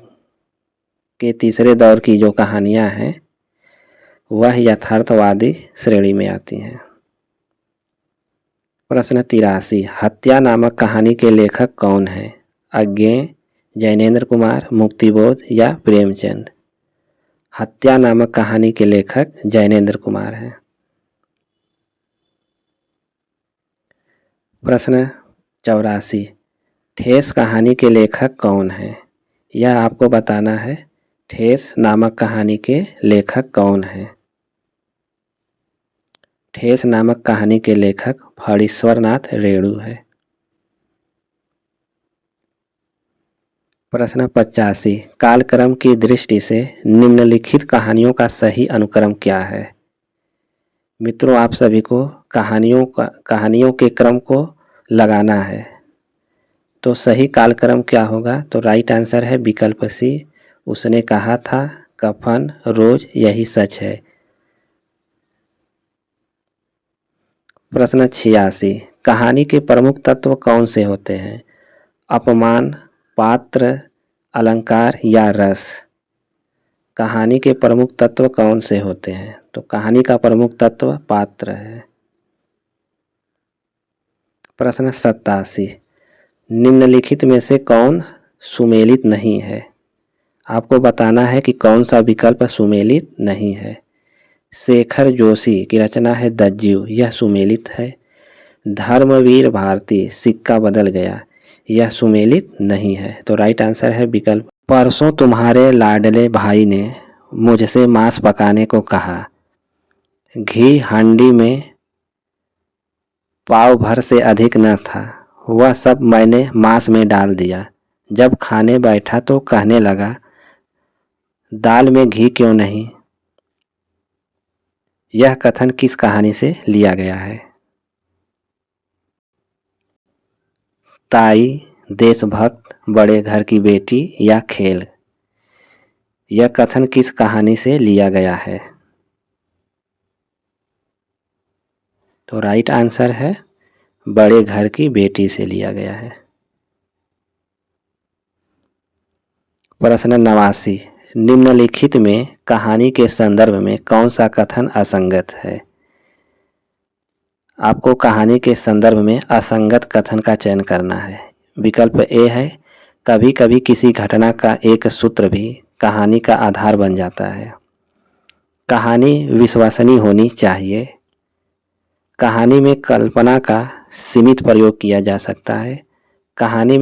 के तीसरे दौर की जो कहानियां हैं वह यथार्थवादी श्रेणी में आती हैं। प्रश्न 83, हत्या नामक कहानी के लेखक कौन हैं? अज्ञेय, जैनेन्द्र कुमार, मुक्तिबोध या प्रेमचंद? हत्या नामक कहानी के लेखक जैनेन्द्र कुमार हैं। प्रश्न 84, ठेस कहानी के लेखक कौन हैं? यह आपको बताना है, ठेस नामक कहानी के लेखक कौन हैं? ठेस नामक कहानी के लेखक फणीश्वरनाथ रेणु है। प्रश्न 85, कालक्रम की दृष्टि से निम्नलिखित कहानियों का सही अनुक्रम क्या है? मित्रों, आप सभी को कहानियों के क्रम को लगाना है। तो सही कालक्रम क्या होगा? तो राइट आंसर है विकल्प सी, उसने कहा था, कफन, रोज, यही सच है। प्रश्न 86, कहानी के प्रमुख तत्व कौन से होते हैं? अपमान, पात्र, अलंकार या रस? कहानी के प्रमुख तत्व कौन से होते हैं? तो कहानी का प्रमुख तत्व पात्र है। प्रश्न 87, निम्नलिखित में से कौन सुमेलित नहीं है? आपको बताना है कि कौन सा विकल्प सुमेलित नहीं है। शेखर जोशी की रचना है दज्यू, यह सुमेलित है। धर्मवीर भारती, सिक्का बदल गया, यह सुमेलित नहीं है। तो राइट आंसर है विकल्प। परसों तुम्हारे लाडले भाई ने मुझसे मांस पकाने को कहा, घी हांडी में पाव भर से अधिक न था, वह सब मैंने मांस में डाल दिया। जब खाने बैठा तो कहने लगा, दाल में घी क्यों नहीं? यह कथन किस कहानी से लिया गया है? ताई, देशभक्त, बड़े घर की बेटी या खेल। यह कथन किस कहानी से लिया गया है? तो राइट आंसर है बड़े घर की बेटी से लिया गया है। प्रश्न 89, निम्नलिखित में कहानी के संदर्भ में कौन सा कथन असंगत है? आपको कहानी के संदर्भ में असंगत कथन का चयन करना है। विकल्प ए है, कभी कभी किसी घटना का एक सूत्र भी कहानी का आधार बन जाता है। कहानी विश्वसनीय होनी चाहिए। कहानी में कल्पना का सीमित प्रयोग किया जा सकता है। कहानी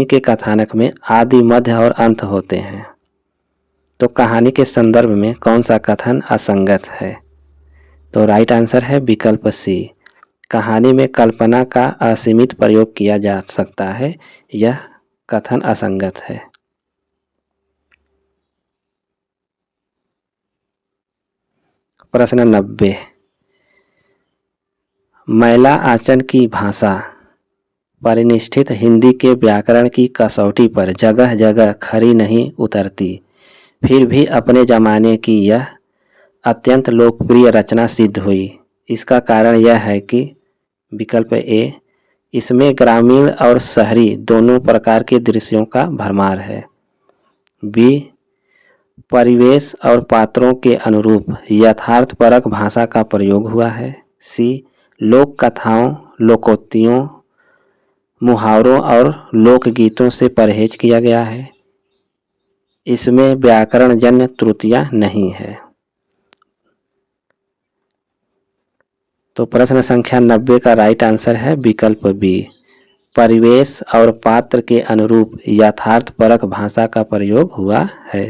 के कथानक में आदि, मध्य और अंत होते हैं। तो कहानी के संदर्भ में कौन सा कथन असंगत है? तो राइट आंसर है विकल्प सी, कहानी में कल्पना का असीमित प्रयोग किया जा सकता है। यह कथन असंगत है। प्रश्न 90, मैला आचन की भाषा परिनिष्ठित हिंदी के व्याकरण की कसौटी पर जगह जगह खरी नहीं उतरती, फिर भी अपने जमाने की यह अत्यंत लोकप्रिय रचना सिद्ध हुई। इसका कारण यह है कि विकल्प ए, इसमें ग्रामीण और शहरी दोनों प्रकार के दृश्यों का भरमार है। बी, परिवेश और पात्रों के अनुरूप यथार्थपरक भाषा का प्रयोग हुआ है। सी, लोक कथाओं, लोकोक्तियों, मुहावरों और लोकगीतों से परहेज किया गया है। इसमें व्याकरणजन्य त्रुटियां नहीं है। तो प्रश्न संख्या 90 का राइट आंसर है विकल्प बी, परिवेश और पात्र के अनुरूप यथार्थपरक भाषा का प्रयोग हुआ है।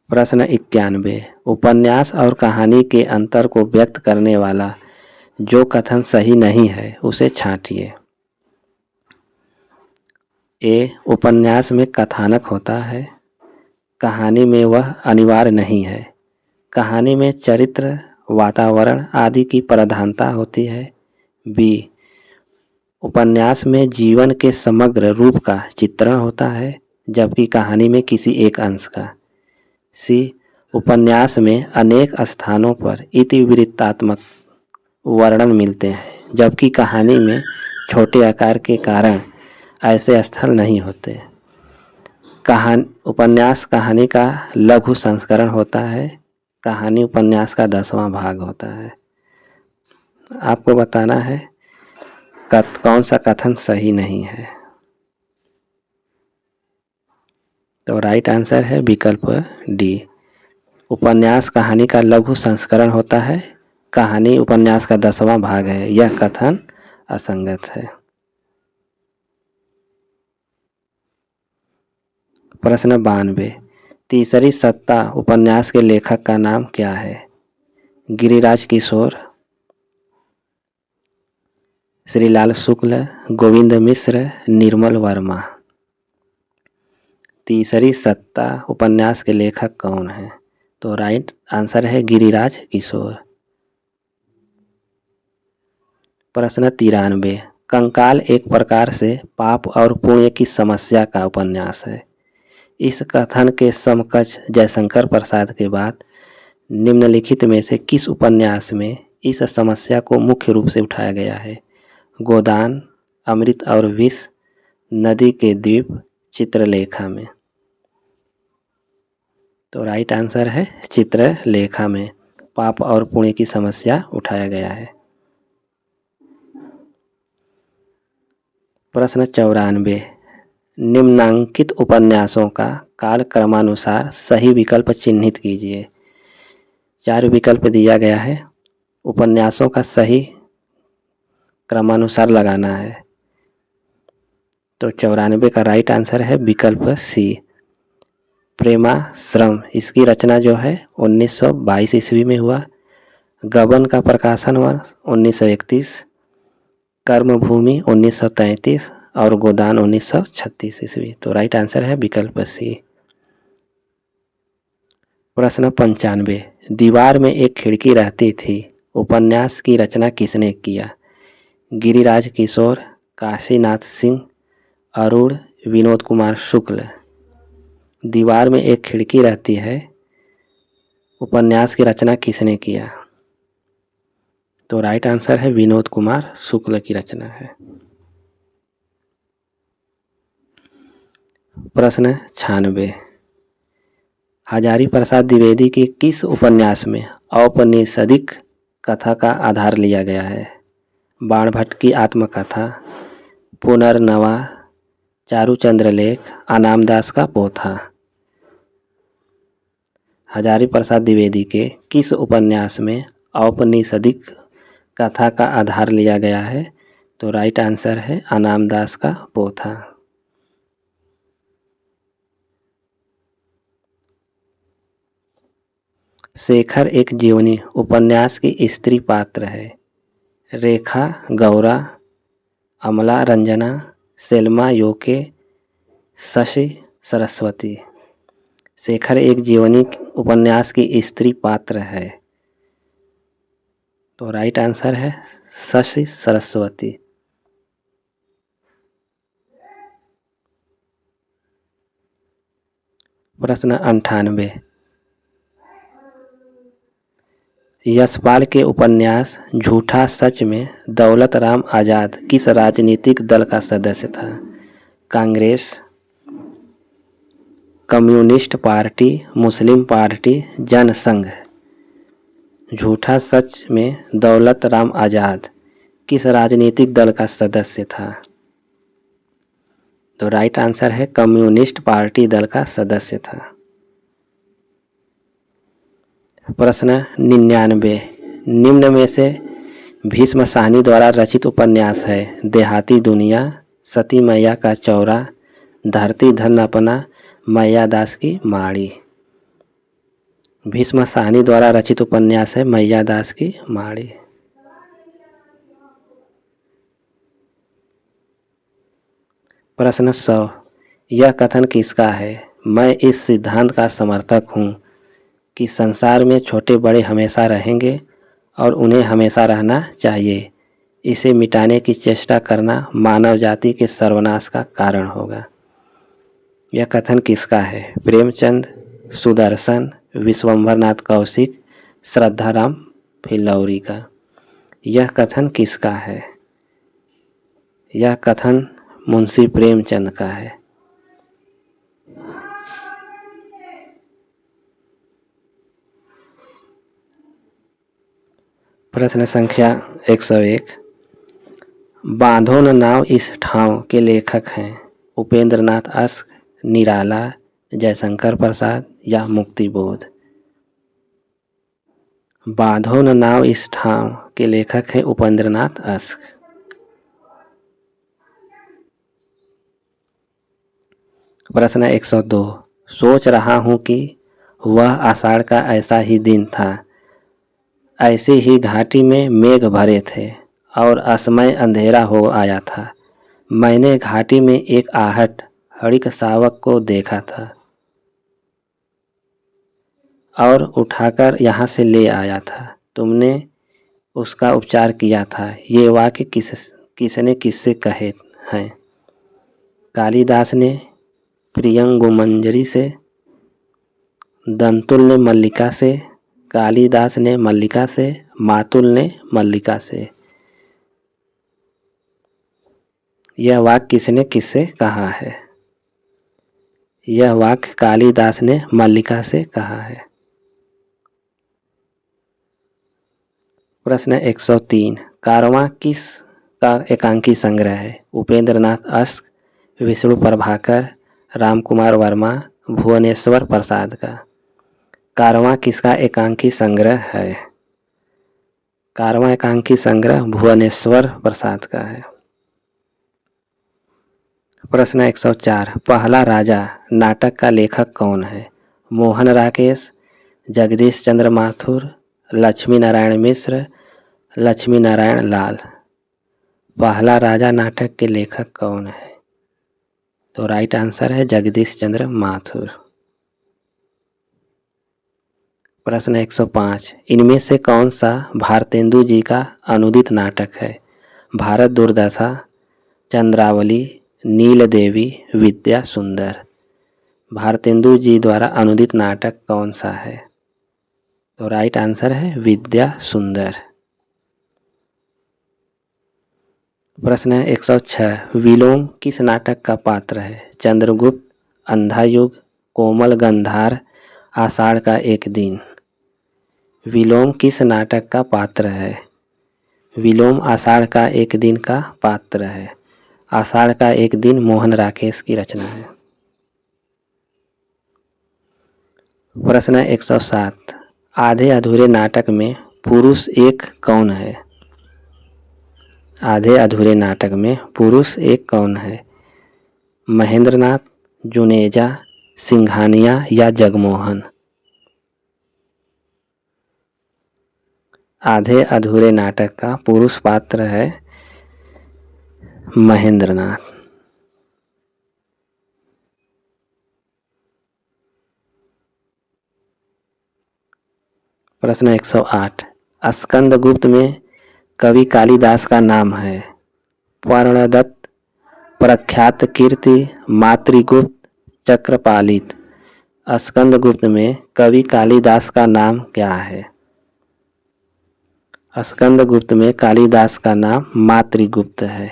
प्रश्न 91, उपन्यास और कहानी के अंतर को व्यक्त करने वाला जो कथन सही नहीं है उसे छांटिए। ए, उपन्यास में कथानक होता है, कहानी में वह अनिवार्य नहीं है। कहानी में चरित्र, वातावरण आदि की प्रधानता होती है। बी, उपन्यास में जीवन के समग्र रूप का चित्रण होता है, जबकि कहानी में किसी एक अंश का। सी, उपन्यास में अनेक स्थानों पर इतिवृत्तात्मक वर्णन मिलते हैं, जबकि कहानी में छोटे आकार के कारण ऐसे स्थल नहीं होते। उपन्यास कहानी का लघु संस्करण होता है। कहानी उपन्यास का 10वां भाग होता है। आपको बताना है कौन सा कथन सही नहीं है। तो राइट आंसर है विकल्प डी, उपन्यास कहानी का लघु संस्करण होता है, कहानी उपन्यास का 10वां भाग है। यह कथन असंगत है। प्रश्न 92, तीसरी सत्ता उपन्यास के लेखक का नाम क्या है? गिरिराज किशोर, श्रीलाल शुक्ल, गोविंद मिश्र, निर्मल वर्मा। तीसरी सत्ता उपन्यास के लेखक कौन है? तो राइट आंसर है गिरिराज किशोर। प्रश्न 93, कंकाल एक प्रकार से पाप और पुण्य की समस्या का उपन्यास है। इस कथन के समकक्ष जयशंकर प्रसाद के बाद निम्नलिखित में से किस उपन्यास में इस समस्या को मुख्य रूप से उठाया गया है? गोदान, अमृत और विष, नदी के द्वीप, चित्रलेखा में। तो राइट आंसर है चित्रलेखा में पाप और पुण्य की समस्या उठाया गया है। प्रश्न 94, निम्नांकित उपन्यासों का काल क्रमानुसार सही विकल्प चिन्हित कीजिए। 4 विकल्प दिया गया है, उपन्यासों का सही क्रमानुसार लगाना है। तो 94 का राइट आंसर है विकल्प सी, प्रेमाश्रम। इसकी रचना जो है 1922 ईस्वी में हुआ। गबन का प्रकाशन वर्ष 1931, कर्मभूमि 1933 और गोदान 1936 ईस्वी। तो राइट आंसर है विकल्प सी। प्रश्न 95, दीवार में एक खिड़की रहती थी उपन्यास की रचना किसने किया? गिरिराज किशोर, काशीनाथ सिंह, अरुण, विनोद कुमार शुक्ल। दीवार में एक खिड़की रहती है उपन्यास की रचना किसने किया? तो राइट आंसर है विनोद कुमार शुक्ल की रचना है। प्रश्न 96, हजारी प्रसाद द्विवेदी के किस उपन्यास में औपनिषदिक कथा का आधार लिया गया है? बाणभट्ट की आत्मकथा, पुनर्नवा, चारुचंद्र लेख, अनामदास का पोथा। हजारी प्रसाद द्विवेदी के किस उपन्यास में औपनिषदिक कथा का आधार लिया गया है? तो राइट आंसर है अनामदास का पोथा। शेखर एक जीवनी उपन्यास की स्त्री पात्र है। रेखा, गौरा, अमला रंजना, सेल्मा योके, शशि सरस्वती। शेखर एक जीवनी उपन्यास की स्त्री पात्र है। तो राइट आंसर है शशि सरस्वती। प्रश्न 98, यशपाल के उपन्यास झूठा सच में दौलत राम आजाद किस राजनीतिक दल का सदस्य था? Congress, communist party, Muslim party, Jana Sangh. झूठा सच में दौलत राम आजाद किस राजनीतिक दल का सदस्य था? तो राइट आंसर है कम्युनिस्ट पार्टी दल का सदस्य था। प्रश्न 99, निम्न में से भीष्म साहनी द्वारा रचित उपन्यास है? देहाती दुनिया, सती मैया का चौरा, धरती धन अपना, मैया दास की माड़ी। भीष्म साहनी द्वारा रचित उपन्यास है मैया दास की माड़ी। प्रश्न 100, यह कथन किसका है? मैं इस सिद्धांत का समर्थक हूँ कि संसार में छोटे बड़े हमेशा रहेंगे और उन्हें हमेशा रहना चाहिए। इसे मिटाने की चेष्टा करना मानव जाति के सर्वनाश का कारण होगा। यह कथन किसका है? प्रेमचंद, सुदर्शन, विश्वंभरनाथ कौशिक, श्रद्धाराम फिल्लौरी का। यह कथन किसका है? यह कथन मुंशी प्रेमचंद का है। प्रश्न संख्या 101, बांधो न नाव इस ठाव के लेखक हैं? उपेंद्रनाथ अश्क, निराला, जयशंकर प्रसाद या मुक्तिबोध। बांधो न नाव इस ठाव के लेखक हैं उपेंद्रनाथ अश्क। प्रश्न 102, सोच रहा हूँ कि वह आषाढ़ का ऐसा ही दिन था, ऐसे ही घाटी में मेघ भरे थे और असमय अंधेरा हो आया था। मैंने घाटी में एक आहट हड़िक शावक को देखा था और उठाकर यहाँ से ले आया था। तुमने उसका उपचार किया था। ये वाक्य किसने किससे कहे हैं? कालिदास ने प्रियंगुमंजरी से, दंतुल ने मल्लिका से, कालिदास ने मल्लिका से, मातुल ने मल्लिका से। यह वाक्य किसने किससे कहा है? यह वाक्य कालिदास ने मल्लिका से कहा है। प्रश्न 103, कारवां किस का एकांकी संग्रह है? उपेंद्रनाथ अश्क, विष्णु प्रभाकर, रामकुमार वर्मा, भुवनेश्वर प्रसाद का। कारवां किसका एकांकी संग्रह है? कारवां एकांकी संग्रह भुवनेश्वर प्रसाद का है। प्रश्न 104, पहला राजा नाटक का लेखक कौन है? मोहन राकेश, जगदीश चंद्र माथुर, लक्ष्मी नारायण मिश्र, लक्ष्मी नारायण लाल। पहला राजा नाटक के लेखक कौन है? तो राइट आंसर है जगदीश चंद्र माथुर। प्रश्न 105, इनमें से कौन सा भारतेंदु जी का अनुदित नाटक है? भारत दुर्दशा, चंद्रावली, नील देवी, विद्या सुंदर। भारतेंदु जी द्वारा अनुदित नाटक कौन सा है? तो राइट आंसर है विद्या सुंदर। प्रश्न है 106, विलोम किस नाटक का पात्र है? चंद्रगुप्त, अंधा युग, कोमल गंधार, आषाढ़ का एक दिन। विलोम किस नाटक का पात्र है? विलोम आषाढ़ का एक दिन का पात्र है। आषाढ़ का एक दिन मोहन राकेश की रचना है। प्रश्न 107, आधे अधूरे नाटक में पुरुष एक कौन है? आधे अधूरे नाटक में पुरुष एक कौन है? महेंद्रनाथ, जुनेजा, सिंघानिया या जगमोहन। आधे अधूरे नाटक का पुरुष पात्र है महेंद्रनाथ। प्रश्न 108, स्कंदगुप्त में कवि कालिदास का नाम है? वर्णदत्त, प्रख्यात कीर्ति, मातृगुप्त, चक्रपालित। स्कंदगुप्त में कवि कालिदास का नाम क्या है? स्कंदगुप्त में कालिदास का नाम मातृगुप्त है।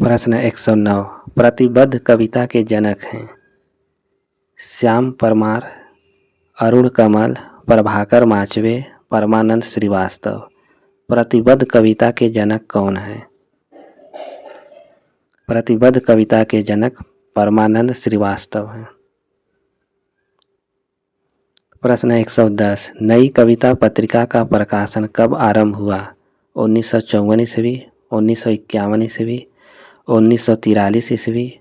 प्रश्न 109, प्रतिबद्ध कविता के जनक हैं? श्याम परमार, अरुण कमल, प्रभाकर माचवे, परमानंद श्रीवास्तव। प्रतिबद्ध कविता के जनक कौन है? प्रतिबद्ध कविता के जनक परमानंद श्रीवास्तव हैं। प्रश्न 110, नई कविता पत्रिका का प्रकाशन कब आरंभ हुआ? 1954 ईस्वी, 1951 ईस्वी, 1943 ईस्वी,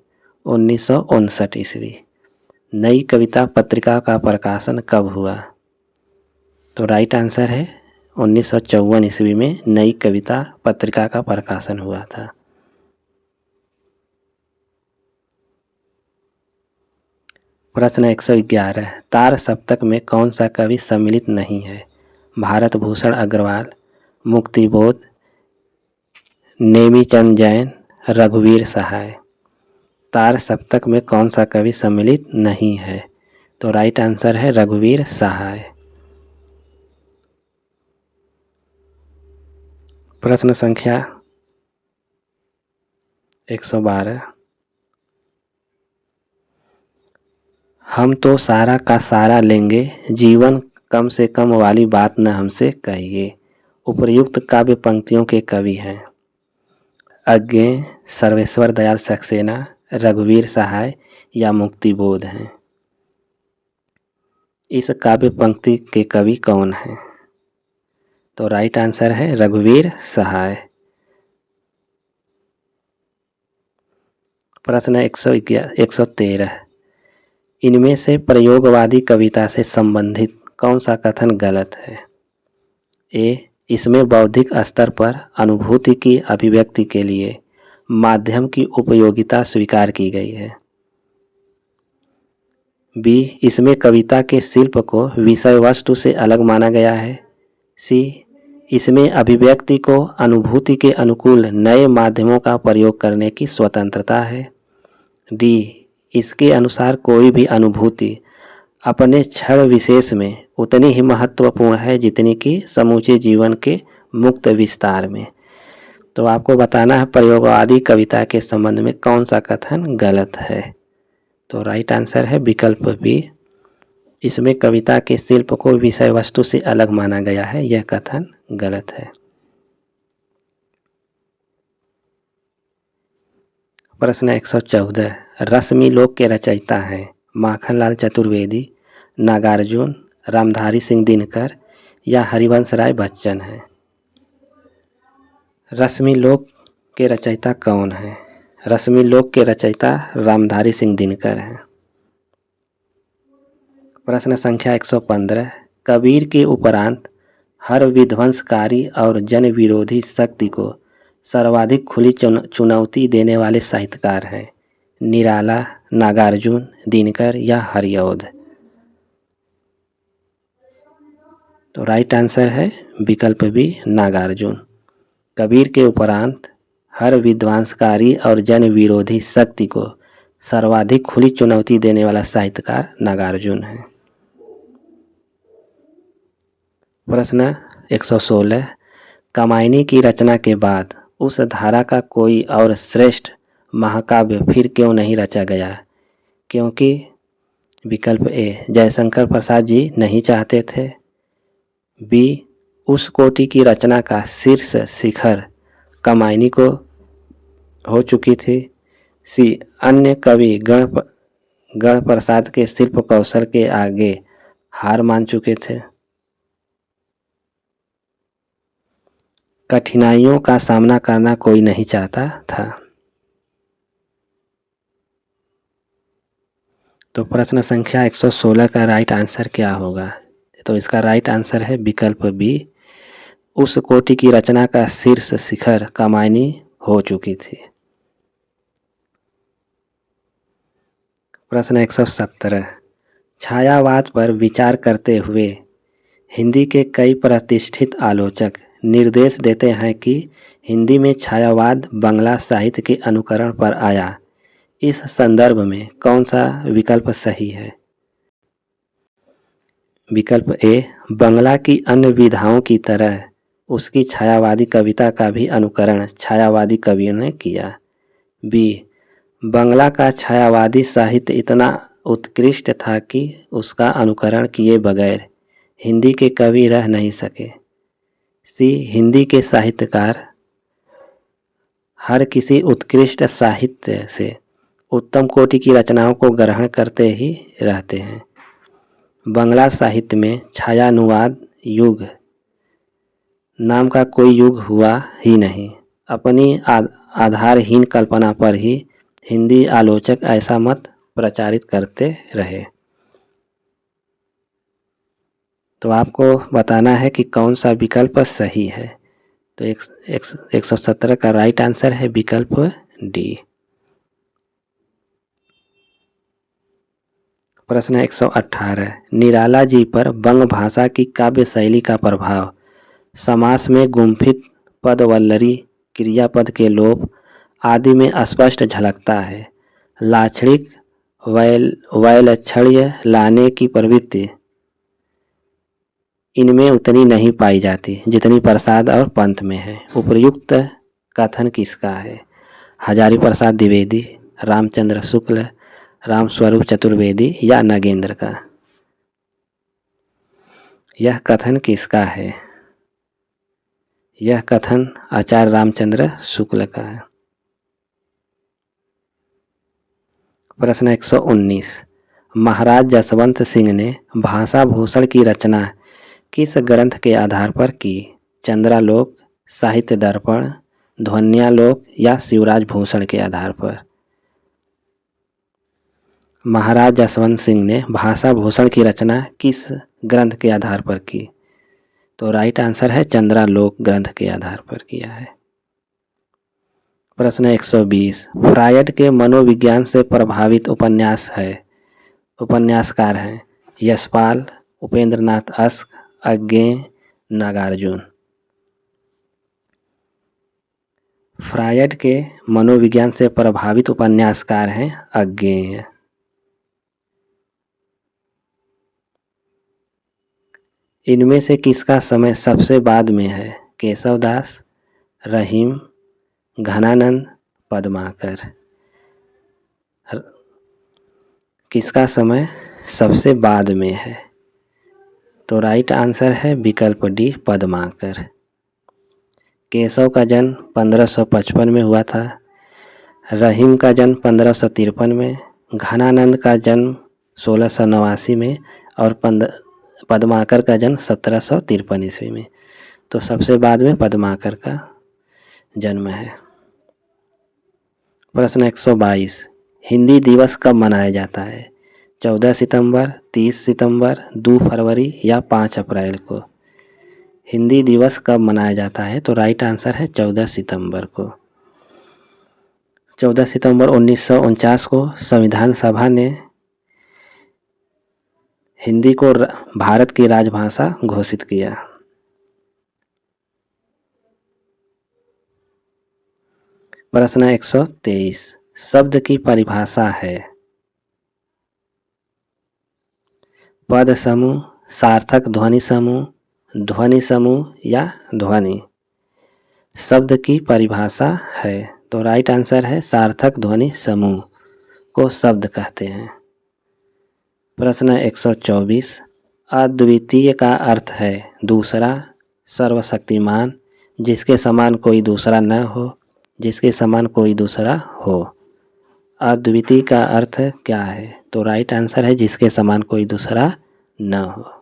1959 ईस्वी। नई कविता पत्रिका का प्रकाशन कब हुआ? तो राइट आंसर है 1954 ईस्वी में नई कविता पत्रिका का प्रकाशन हुआ था। प्रश्न 111, तार सप्तक में कौन सा कवि सम्मिलित नहीं है? भारत भूषण अग्रवाल, मुक्तिबोध, नेमीचंद जैन, रघुवीर सहाय। तार सप्तक में कौन सा कवि सम्मिलित नहीं है? तो राइट आंसर है रघुवीर सहाय। प्रश्न संख्या 112, हम तो सारा का सारा लेंगे, जीवन कम से कम वाली बात न हमसे कहिए। उपर्युक्त काव्य पंक्तियों के कवि हैं? अज्ञेय, सर्वेश्वर दयाल सक्सेना, रघुवीर सहाय या मुक्तिबोध हैं। इस काव्य पंक्ति के कवि कौन हैं? तो राइट आंसर है रघुवीर सहाय। प्रश्न 113, इनमें से प्रयोगवादी कविता से संबंधित कौन सा कथन गलत है? ए, इसमें बौद्धिक स्तर पर अनुभूति की अभिव्यक्ति के लिए माध्यम की उपयोगिता स्वीकार की गई है। बी, इसमें कविता के शिल्प को विषय वस्तु से अलग माना गया है। सी, इसमें अभिव्यक्ति को अनुभूति के अनुकूल नए माध्यमों का प्रयोग करने की स्वतंत्रता है। डी, इसके अनुसार कोई भी अनुभूति अपने क्षण विशेष में उतनी ही महत्वपूर्ण है जितनी कि समूचे जीवन के मुक्त विस्तार में। तो आपको बताना है प्रयोगवादी कविता के संबंध में कौन सा कथन गलत है। तो राइट आंसर है विकल्प बी, इसमें कविता के शिल्प को विषय वस्तु से अलग माना गया है, यह कथन गलत है। प्रश्न 114, रश्मिलोक के रचयिता हैं? माखनलाल चतुर्वेदी, नागार्जुन, रामधारी सिंह दिनकर या हरिवंश राय बच्चन हैं। रश्मिलोक के रचयिता कौन हैं? रश्मिलोक के रचयिता रामधारी सिंह दिनकर हैं। प्रश्न संख्या 115, कबीर के उपरांत हर विध्वंसकारी और जन विरोधी शक्ति को सर्वाधिक खुली चुनौती देने वाले साहित्यकार हैं? निराला, नागार्जुन, दिनकर या हरिऔध? तो राइट आंसर है विकल्प बी, नागार्जुन। कबीर के उपरांत हर विध्वंसकारी और जन विरोधी शक्ति को सर्वाधिक खुली चुनौती देने वाला साहित्यकार नागार्जुन है। प्रश्न 116, कामायनी की रचना के बाद उस धारा का कोई और श्रेष्ठ महाकाव्य फिर क्यों नहीं रचा गया? क्योंकि विकल्प ए, जयशंकर प्रसाद जी नहीं चाहते थे, बी, उस कोटि की रचना का शीर्ष शिखर कामायनी को हो चुकी थी, सी, अन्य कवि गण प्रसाद के शिल्प कौशल के आगे हार मान चुके थे। कठिनाइयों का सामना करना कोई नहीं चाहता था। तो प्रश्न संख्या 116 का राइट आंसर क्या होगा? तो इसका राइट आंसर है विकल्प बी, उस कोटि की रचना का शीर्ष शिखर कामायनी हो चुकी थी। प्रश्न 117, छायावाद पर विचार करते हुए हिंदी के कई प्रतिष्ठित आलोचक निर्देश देते हैं कि हिंदी में छायावाद बांग्ला साहित्य के अनुकरण पर आया। इस संदर्भ में कौन सा विकल्प सही है? विकल्प ए, बांग्ला की अन्य विधाओं की तरह उसकी छायावादी कविता का भी अनुकरण छायावादी कवियों ने किया। बी, बांग्ला का छायावादी साहित्य इतना उत्कृष्ट था कि उसका अनुकरण किए बगैर हिंदी के कवि रह नहीं सके। सी, हिंदी के साहित्यकार हर किसी उत्कृष्ट साहित्य से उत्तम कोटि की रचनाओं को ग्रहण करते ही रहते हैं। बांग्ला साहित्य में छायानुवाद युग नाम का कोई युग हुआ ही नहीं। अपनी आधारहीन कल्पना पर ही हिंदी आलोचक ऐसा मत प्रचारित करते रहे। तो आपको बताना है कि कौन सा विकल्प सही है। तो 117 का राइट आंसर है विकल्प डी। प्रश्न 118, निराला जी पर बंग भाषा की काव्य शैली का प्रभाव समास में गुम्फित पदवल्लरी, क्रियापद के लोप आदि में स्पष्ट झलकता है। लाक्षणिक वैलक्षण्य लाने की प्रवृत्ति इनमें उतनी नहीं पाई जाती जितनी प्रसाद और पंत में है। उपर्युक्त कथन किसका है? हजारी प्रसाद द्विवेदी, रामचंद्र शुक्ल, रामस्वरूप चतुर्वेदी या नगेंद्र का? यह कथन किसका है? यह कथन आचार्य रामचंद्र शुक्ल का है। प्रश्न 119, महाराज जसवंत सिंह ने भाषा भूषण की रचना किस ग्रंथ के आधार पर की? चंद्रालोक, साहित्य दर्पण, ध्वन्यालोक या शिवराज भूषण के आधार पर? महाराज जसवंत सिंह ने भाषा भूषण की रचना किस ग्रंथ के आधार पर की? तो राइट आंसर है चंद्रालोक ग्रंथ के आधार पर किया है। प्रश्न 120, फ्रायड के मनोविज्ञान से प्रभावित उपन्यासकार हैं? यशपाल, उपेंद्रनाथ अस्क, अज्ञेय, नागार्जुन? फ्रायड के मनोविज्ञान से प्रभावित उपन्यासकार हैं अज्ञेय। इनमें से किसका समय सबसे बाद में है? केशवदास, रहीम, घनानंद, पद्माकर? किसका समय सबसे बाद में है? तो राइट आंसर है विकल्प डी, पद्माकर। केशव का जन्म 1555 में हुआ था, रहीम का जन्म 1553 में, घनानंद का जन्म 1689 में और पद्माकर का जन्म 1753 ईस्वी में। तो सबसे बाद में पद्माकर का जन्म है। प्रश्न 122, हिंदी दिवस कब मनाया जाता है? 14 सितंबर, 30 सितंबर, 2 फरवरी या 5 अप्रैल को? हिंदी दिवस कब मनाया जाता है? तो राइट आंसर है 14 सितंबर को। 14 सितंबर 1949 को संविधान सभा ने हिंदी को भारत की राजभाषा घोषित किया। प्रश्न 123 शब्द की परिभाषा है। पद समूह, सार्थक ध्वनि समूह या ध्वनि। शब्द की परिभाषा है तो राइट आंसर है सार्थक ध्वनि समूह को शब्द कहते हैं। प्रश्न 124 अद्वितीय का अर्थ है दूसरा, सर्वशक्तिमान, जिसके समान कोई दूसरा न हो, जिसके समान कोई दूसरा हो। अद्वितीय का अर्थ क्या है? तो राइट आंसर है जिसके समान कोई दूसरा न हो।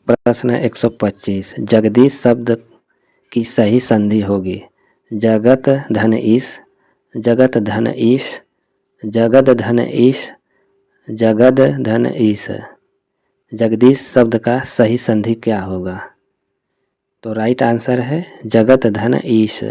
प्रश्न 125 जगदीश शब्द की सही संधि होगी जगत धन ईश, जगत धन ईश, जगद धन ईश, जगद धन ईश। जगदीश शब्द का सही संधि क्या होगा? तो राइट आंसर है जगत धन ईश।